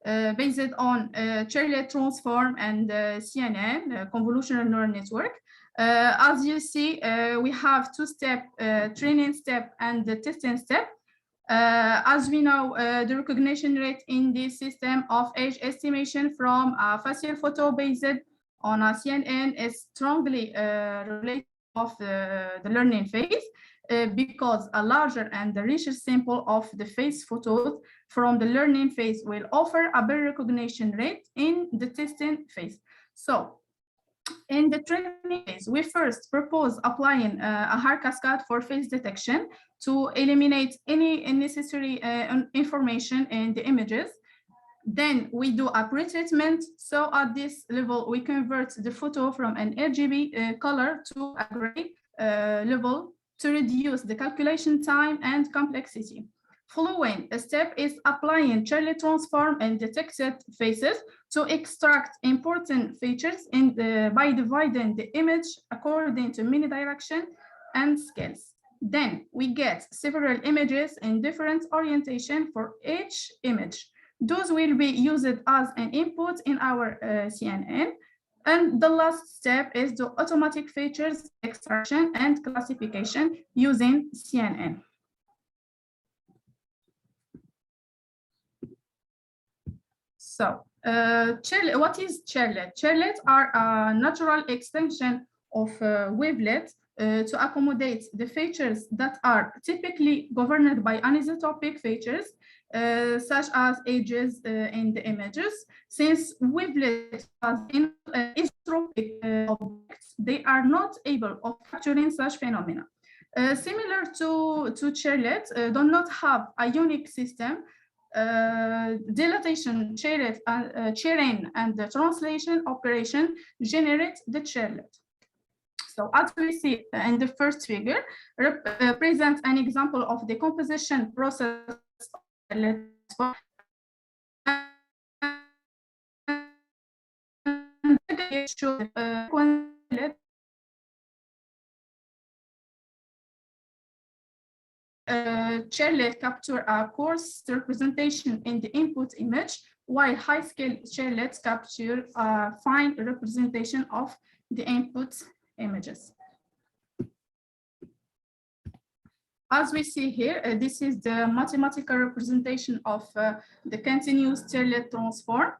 based on Charlotte transform and CNN, convolutional neural network. As you see, we have two-step training step and the testing step. As we know, the recognition rate in this system of age estimation from a facial photo based on a CNN is strongly related of the learning phase because a larger and richer sample of the face photos from the learning phase will offer a better recognition rate in the testing phase. So in the training phase, we first propose applying a hard cascade for face detection to eliminate any unnecessary information in the images. Then we do a pre-treatment. So at this level, we convert the photo from an RGB color to a gray level to reduce the calculation time and complexity. Following a step is applying Charlie transform and detected faces to extract important features by dividing the image according to many direction and scales. Then we get several images in different orientation for each image. Those will be used as an input in our CNN. And the last step is the automatic features extraction and classification using CNN. So, what is chairlet? Chairlets are a natural extension of wavelet to accommodate the features that are typically governed by anisotropic features, such as edges in the images. Since wavelets are isotropic objects, they are not able of capturing such phenomena. Similar to chairlet, do not have a unique system. Dilatation, chairing, and the translation operation generate the chairlet. So as we see in the first figure, represents an example of the composition process chairlet capture a coarse representation in the input image, while high-scale chairlets capture a fine representation of the input images. As we see here, this is the mathematical representation of the continuous chairlet transform.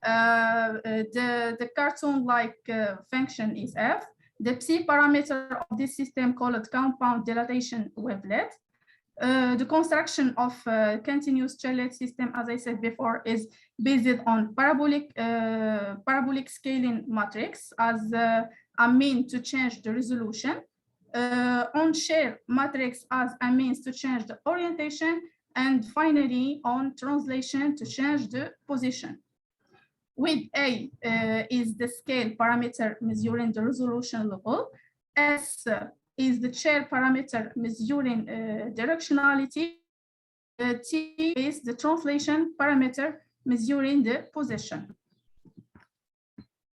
The cartoon-like function is f. The psi parameter of this system called compound dilatation wavelet. The construction of continuous chairlet system, as I said before, is based on parabolic scaling matrix as a mean to change the resolution, on share matrix as a means to change the orientation, and finally on translation to change the position. With A is the scale parameter measuring the resolution level, S is the chair parameter measuring directionality, T is the translation parameter measuring the position.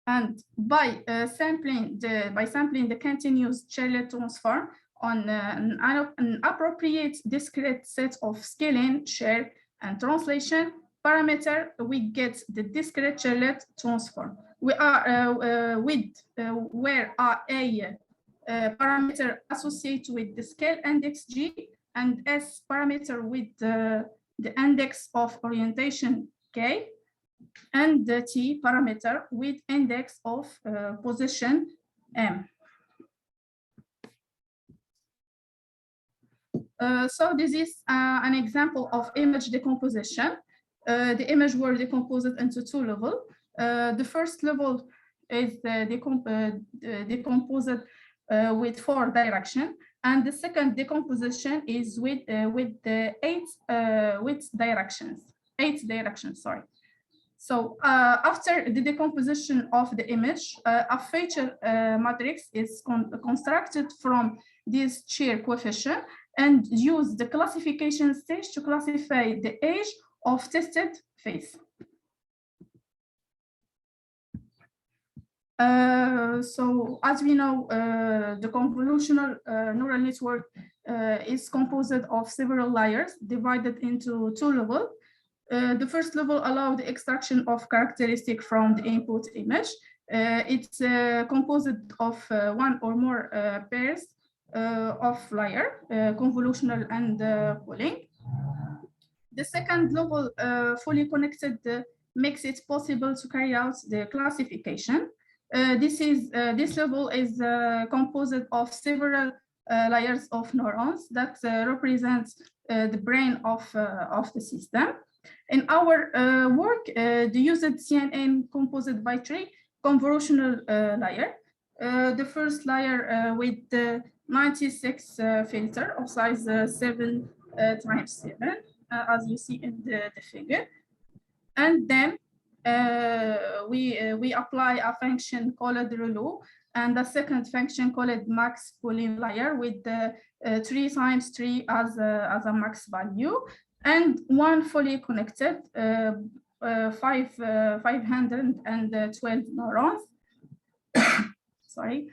And by sampling the continuous chairlet transform on an appropriate discrete set of scaling, share, and translation parameter, we get the discrete chairlet transform. We are where A parameter associated with the scale index G and S parameter with the index of orientation K, and the T parameter with index of position M. So this is an example of image decomposition. The image were decomposed into two levels. The first level is decomposed with 4 directions, and the second decomposition is with the 8 directions. Sorry. So after the decomposition of the image, a feature matrix is constructed from this chair coefficient and use the classification stage to classify the age of tested face. So as we know, the convolutional neural network is composed of several layers divided into 2 levels. The first level allows the extraction of characteristics from the input image. It's composed of 1 or more pairs of layer, convolutional and pooling. The second level, fully connected, makes it possible to carry out the classification. This level is composed of several layers of neurons that represents the brain of the system. In our work, the used CNN composed by three convolutional layers. The first layer with the 96 filter of size 7 times 7, as you see in the figure. And then we apply a function called ReLU, and the second function called max Boolean layer with the 3 times 3 as a max value, and one fully connected 512 neurons. Sorry.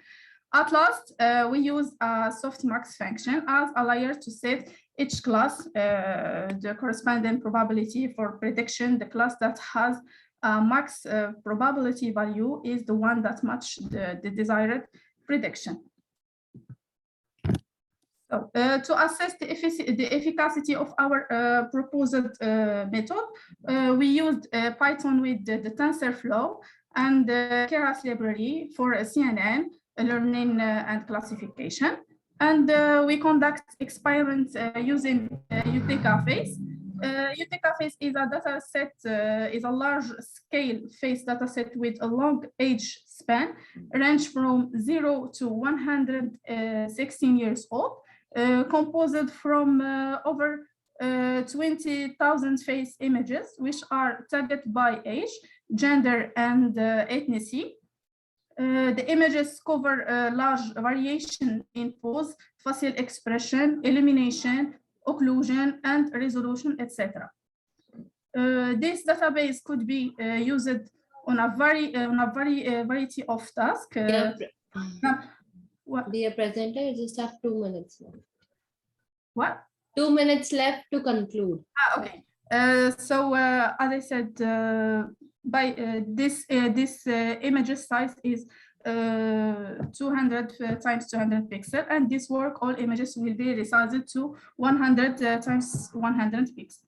At last, we use a softmax function as a layer to set each class the corresponding probability for prediction. The class that has a max probability value is the one that matches the desired prediction. So, to assess the efficacy of our proposed method, we used Python with the TensorFlow and the Keras library for CNN, learning and classification. And we conduct experiments using Utica phase. Utica phase is a data set, is a large scale phase data set with a long age span, range from 0 to 116 years old, composed from over 20,000 face images, which are tagged by age, gender, and ethnicity. The images cover large variation in pose, facial expression, illumination, occlusion, and resolution, etc. This database could be used on a variety of tasks. Dear presenter, you just have 2 minutes left. What? 2 minutes left to conclude. Okay. So as I said, by this image size is 200 times 200 pixels, and this work, all images will be resized to 100 times 100 pixels.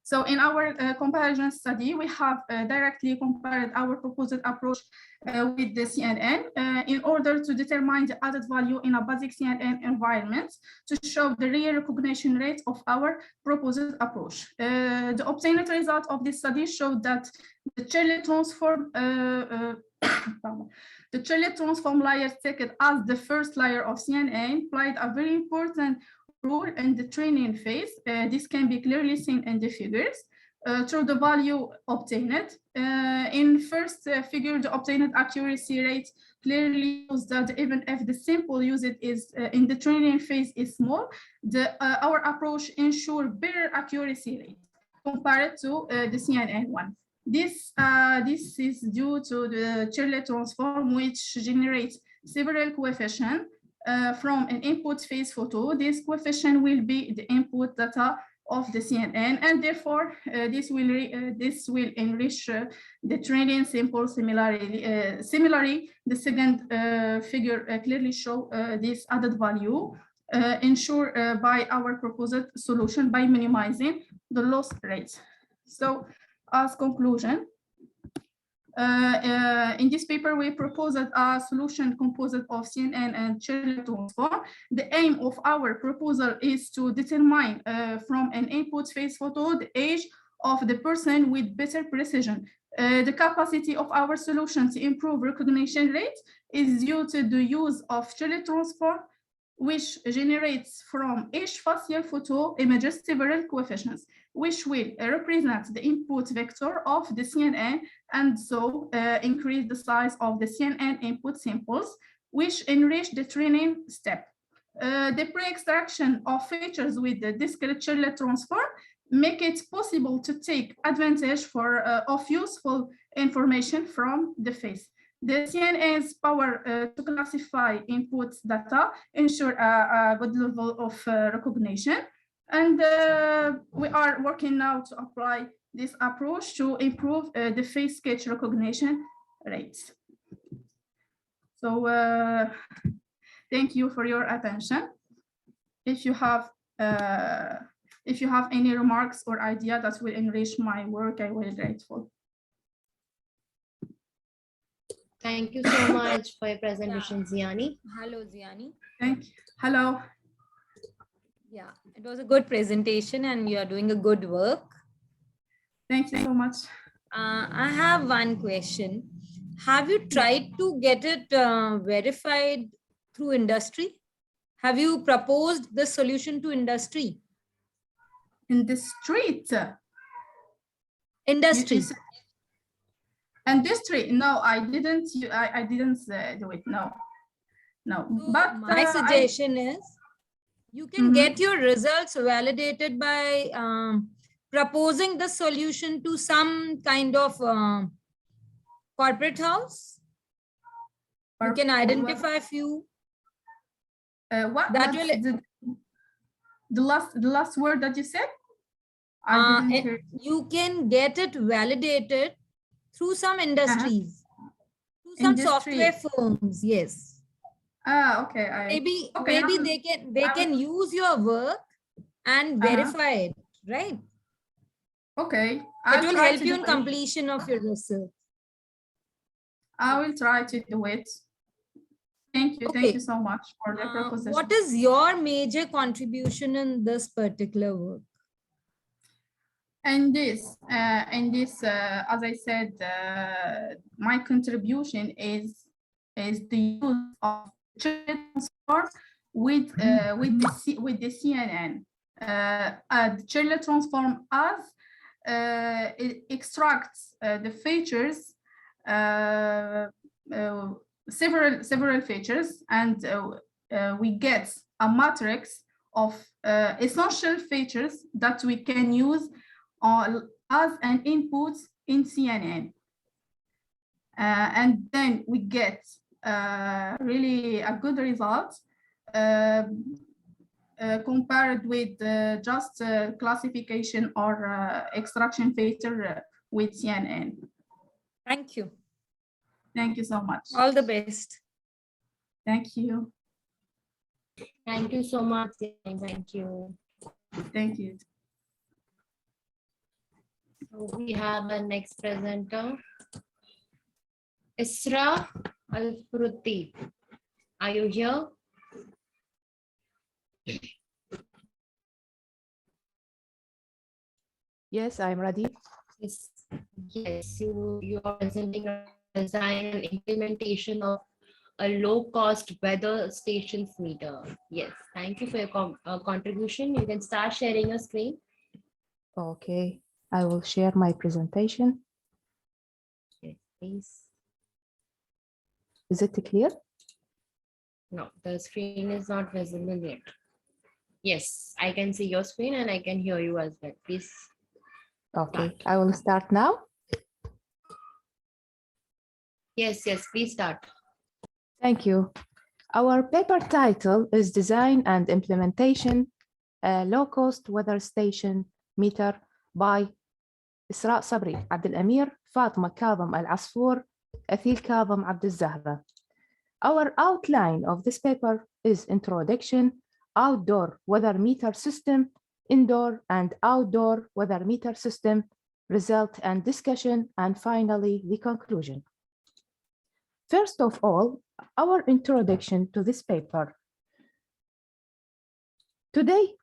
So in our comparison study, we have directly compared our proposed approach with the CNN in order to determine the added value in a basic CNN environment to show the real recognition rate of our proposed approach. The obtained result of this study showed that the Chile transform the Chile transform layer taken as the first layer of CNN played a very important role in the training phase. This can be clearly seen in the figures through the value obtained. In first figure, the obtained accuracy rate clearly shows that even if the sample used is in the training phase is small, our approach ensures better accuracy rate compared to the CNN one. This is due to the Chile transform, which generates several coefficients from an input phase photo. This coefficient will be the input data of the CNN, and therefore this will enrich the training sample. Similarly, the second figure clearly show this added value ensured by our proposed solution by minimizing the loss rates. So, as conclusion, in this paper, we proposed a solution composed of CNN and Chile transform. The aim of our proposal is to determine from an input phase photo the age of the person with better precision. The capacity of our solution to improve recognition rate is due to the use of Chile transform, which generates from each facial photo images several coefficients, which will represent the input vector of the CNN, and so increase the size of the CNN input samples, which enrich the training step. The pre-extraction of features with the discrete Chile transform make it possible to take advantage of useful information from the face. The CNN's power to classify input data ensure a good level of recognition. And we are working now to apply this approach to improve the face sketch recognition rates. So thank you for your attention. If you have any remarks or idea that will enrich my work, I will be grateful. Thank you so much for your presentation, Ziani. Hello, Ziani. Thank you. Hello. Yeah, it was a good presentation and you are doing a good work. Thank you so much. I have one question. Have you tried to get it verified through industry? Have you proposed the solution to industry? In the street. Industry. Industry. No, I didn't. I didn't do it. No. No. So But my suggestion is you can get your results validated by proposing the solution to some kind of corporate house. You can identify a few. What? That What's will the last word that you said? I didn't hear. You can get it validated through some industries, through some software firms. Yes. Okay. Maybe okay, they can use your work and verify it, right? Okay. It will help you in completion of your research. I will try to do it. Thank you. Okay. Thank you so much for the proposition. What is your major contribution in this particular work? And this, as I said, my contribution is the use of transform with the CNN. Chile transform as it extracts the features, several features, and we get a matrix of essential features that we can use as an input in CNN. And then we get really a good result compared with just classification or extraction feature with CNN. Thank you. Thank you so much. All the best. Thank you. Thank you so much. Thank you. Thank you. So we have our next presenter, Isra Al-Fruti. Are you here? Yes, I'm ready. Yes, yes. You are presenting a design and implementation of a low-cost weather stations meter. Yes, thank you for your contribution. You can start sharing your screen. Okay, I will share my presentation. Yes, please. Is it clear? No, the screen is not visible yet. Yes, I can see your screen and I can hear you as well. Please. Okay, start. I will start now. Yes, yes, please start. Thank you. Our paper title is Design and Implementation, a low-cost weather station meter by إسراء صبري, عبد الأمير, فاطمة كاظم العصفور, أثيل كاظم عبد الزهرة. Our outline of this paper is introduction, outdoor weather meter system, indoor and outdoor weather meter system, result and discussion, and finally the conclusion. First of all, our introduction to this paper. Today,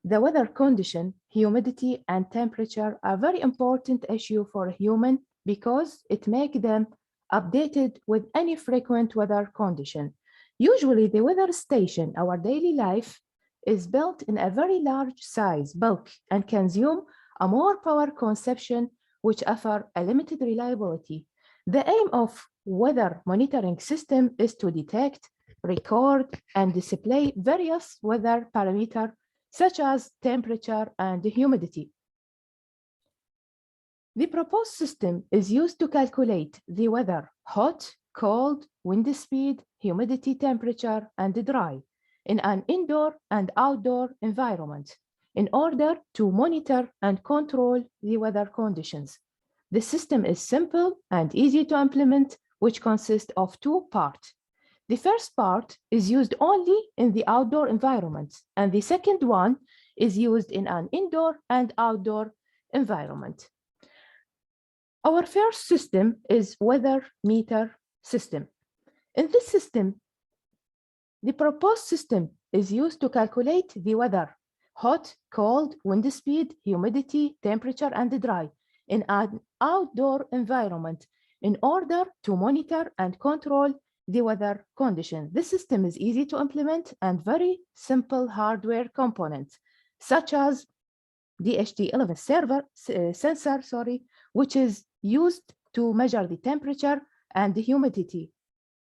the weather condition, humidity, and temperature are very important issue for a human because it makes them updated with any frequent weather condition. Usually, the weather station, our daily life, is built in a very large size, bulk, and consume a more power consumption, which offer a limited reliability. The aim of weather monitoring system is to detect, record, and display various weather parameters such as temperature and humidity. The proposed system is used to calculate the weather, hot, cold, wind speed, humidity, temperature, and dry in an indoor and outdoor environment in order to monitor and control the weather conditions. The system is simple and easy to implement, which consists of two parts. The first part is used only in the outdoor environment, and the second one is used in an indoor and outdoor environment. Our first system is weather meter system. In this system, the proposed system is used to calculate the weather, hot, cold, wind speed, humidity, temperature, and dry in an outdoor environment in order to monitor and control the weather conditions. This system is easy to implement and very simple hardware components, such as the DHT11 sensor, which is used to measure the temperature and the humidity.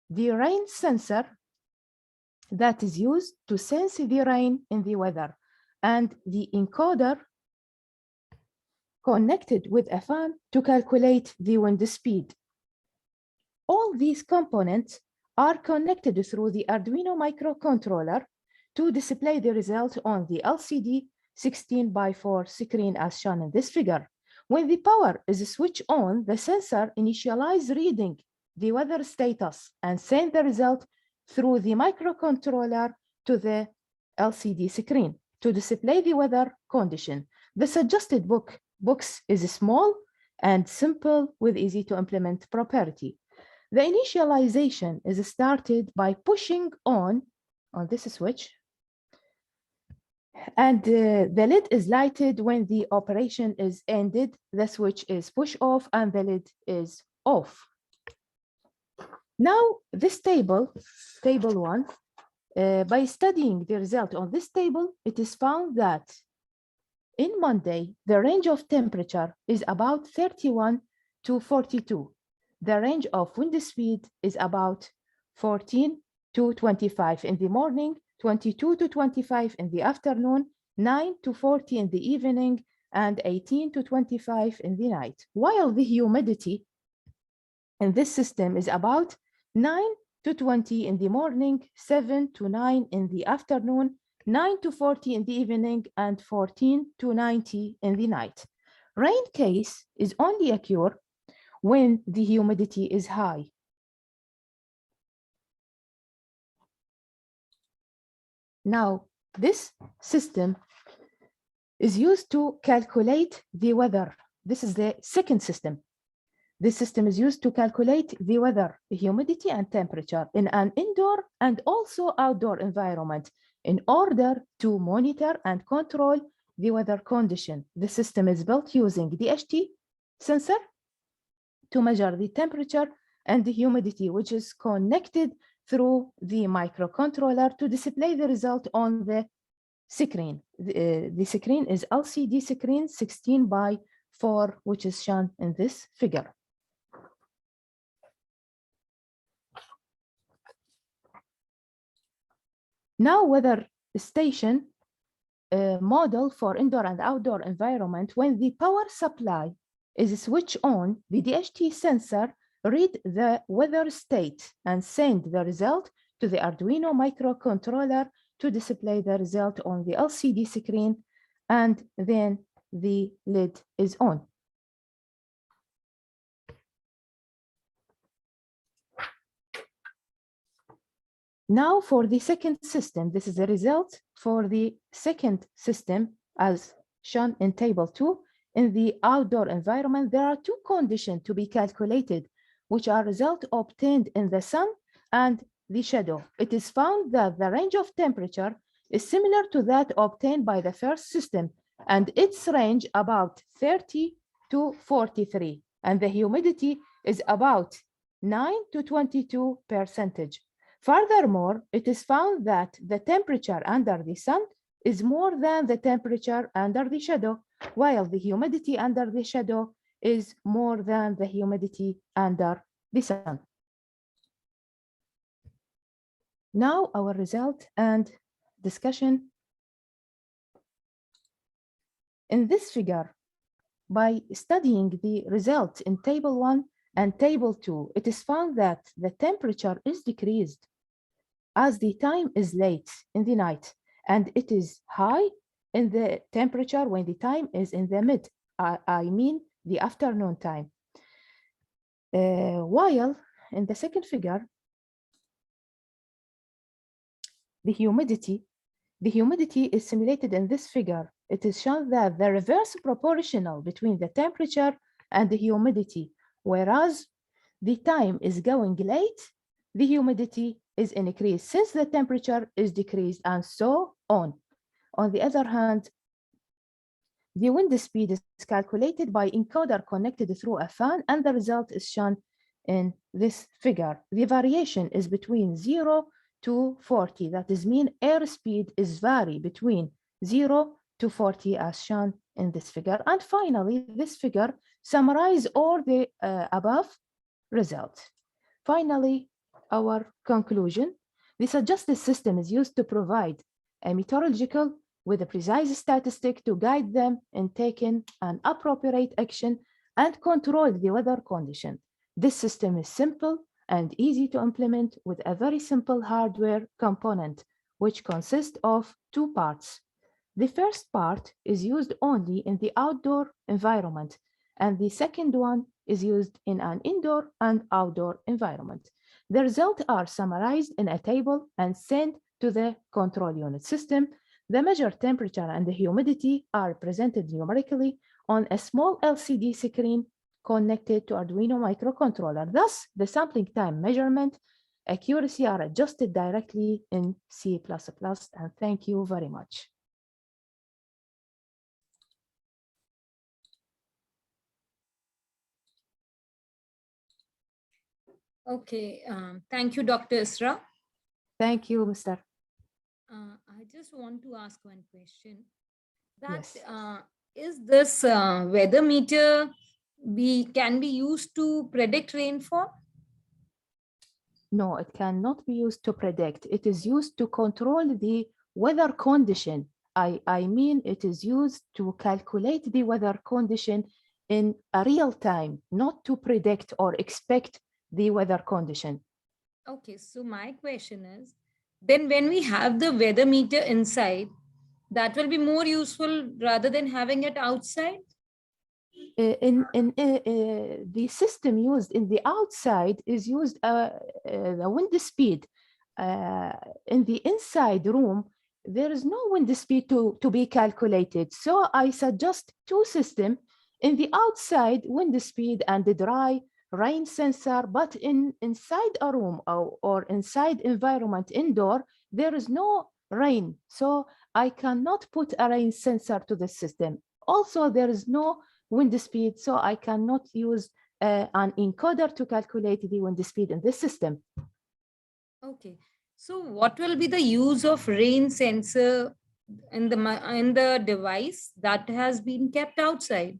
The rain sensor that is used to sense the rain in the weather, and the encoder connected with a fan to calculate the wind speed. All these components are connected through the Arduino microcontroller to display the result on the LCD 16:4 screen as shown in this figure. When the power is switched on, the sensor initializes reading the weather status and send the result through the microcontroller to the LCD screen to display the weather condition. The suggested box is small and simple with easy to implement property. The initialization is started by pushing on this switch, and the lid is lighted when the operation is ended. The switch is pushed off and the lid is off. Now, this table 1, by studying the result on this table, it is found that in Monday, the range of temperature is about 31 to 42. The range of wind speed is about 14 to 25 in the morning, 22 to 25 in the afternoon, 9 to 40 in the evening, and 18 to 25 in the night. While the humidity in this system is about 9 to 20 in the morning, 7 to 9 in the afternoon, 9 to 40 in the evening, and 14 to 90 in the night. Rain case is only occur when the humidity is high. Now, this system is used to calculate the weather. This is the second system. This system is used to calculate the weather, the humidity, and temperature in an indoor and also outdoor environment in order to monitor and control the weather condition. The system is built using the DHT sensor to measure the temperature and the humidity, which is connected through the microcontroller to display the result on the screen. The screen is LCD screen 16:4, which is shown in this figure. Now, weather station model for indoor and outdoor environment. When the power supply is switched on, the DHT sensor read the weather state and send the result to the Arduino microcontroller to display the result on the LCD screen, and then the lid is on. Now for the second system, this is the result for the second system as shown in table 2. In the outdoor environment, there are two conditions to be calculated, which are results obtained in the sun and the shadow. It is found that the range of temperature is similar to that obtained by the first system, and its range about 30 to 43, and the humidity is about 9 to 22%. Furthermore, it is found that the temperature under the sun is more than the temperature under the shadow, while the humidity under the shadow is more than the humidity under the sun. Now our result and discussion. In this figure, by studying the results in table 1 and table 2, it is found that the temperature is decreased as the time is late in the night, and it is high in the temperature when the time is in the mid, I mean the afternoon time. While in the second figure, the humidity is simulated in this figure. It is shown that the reverse proportional between the temperature and the humidity, whereas the time is going late, the humidity is increased since the temperature is decreased, and so on. On the other hand, the wind speed is calculated by encoder connected through a fan, and the result is shown in this figure. The variation is between 0 to 40. That is mean air speed is vary between 0 to 40 as shown in this figure. And finally, this figure summarizes all the above results. Finally, our conclusion: the suggested system is used to provide a meteorological with a precise statistic to guide them in taking an appropriate action and control the weather condition. This system is simple and easy to implement with a very simple hardware component, which consists of two parts. The first part is used only in the outdoor environment, and the second one is used in an indoor and outdoor environment. The results are summarized in a table and sent to the control unit system. The measured temperature and the humidity are presented numerically on a small LCD screen connected to Arduino microcontroller. Thus, the sampling time measurement accuracy are adjusted directly in C++. And thank you very much. Okay, thank you, Dr. Isra. Thank you, Mr. I just want to ask one question. Yes. Is this weather meter can be used to predict rainfall? No, it cannot be used to predict. It is used to control the weather condition. I mean, it is used to calculate the weather condition in a real time, not to predict or expect the weather condition. Okay, so my question is, then when we have the weather meter inside, that will be more useful rather than having it outside? The system used in the outside is used the wind speed. In the inside room, there is no wind speed to be calculated. So I suggest two systems: in the outside, wind speed and the dry rain sensor, but inside a room or inside environment indoor, there is no rain. So I cannot put a rain sensor to the system. Also, there is no wind speed, so I cannot use an encoder to calculate the wind speed in this system. Okay, so what will be the use of rain sensor in the device that has been kept outside?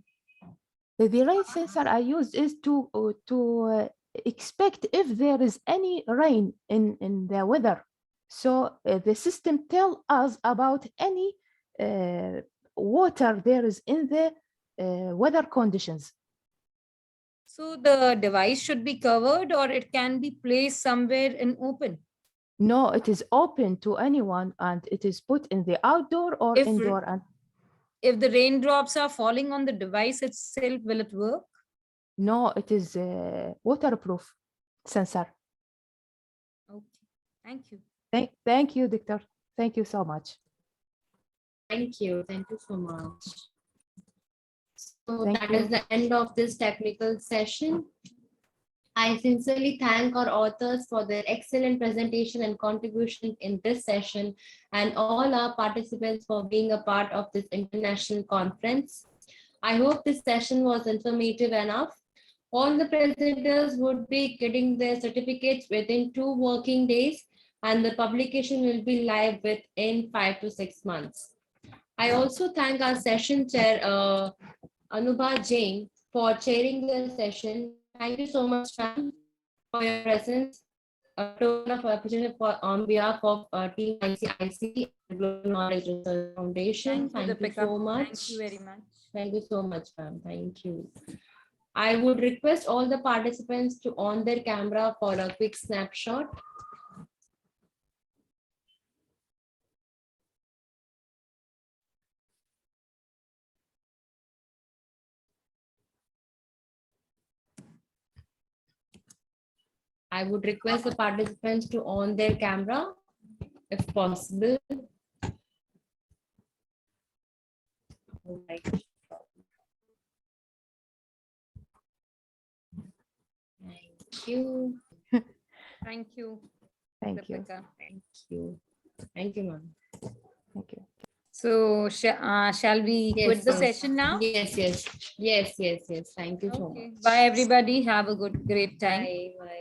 The rain sensor I use is to expect if there is any rain in the weather. So the system tells us about any water there is in the weather conditions. So the device should be covered, or it can be placed somewhere in open? No, it is open to anyone, and it is put in the outdoor or indoor. And if the raindrops are falling on the device itself, will it work? No, it is waterproof sensor. Okay, thank you. Thank you, Doctor. Thank you so much. Thank you so much. So Thank that you. is the end of this technical session. I sincerely thank our authors for their excellent presentation and contribution in this session, and all our participants for being a part of this international conference. I hope this session was informative enough. All the presenters would be getting their certificates within 2 working days, and the publication will be live within 5 to 6 months. I also thank our session chair, Anubha Jain, for chairing the session. Thank you so much, ma'am, for your presence. A token of appreciation on behalf of Team ICICT and Global Knowledge Research Foundation. Thank you so much. Thank you very much. Thank you so much, ma'am. Thank you. I would request all the participants to on their camera for a quick snapshot. I would request the participants to on their camera if possible. All right. Thank you. Thank you. Thank you. Deepika. Thank you. Thank you, ma'am. Thank you. So shall we quit the session now? Yes. Thank you so Okay. much. Bye, everybody. Have a great time. Bye. Bye.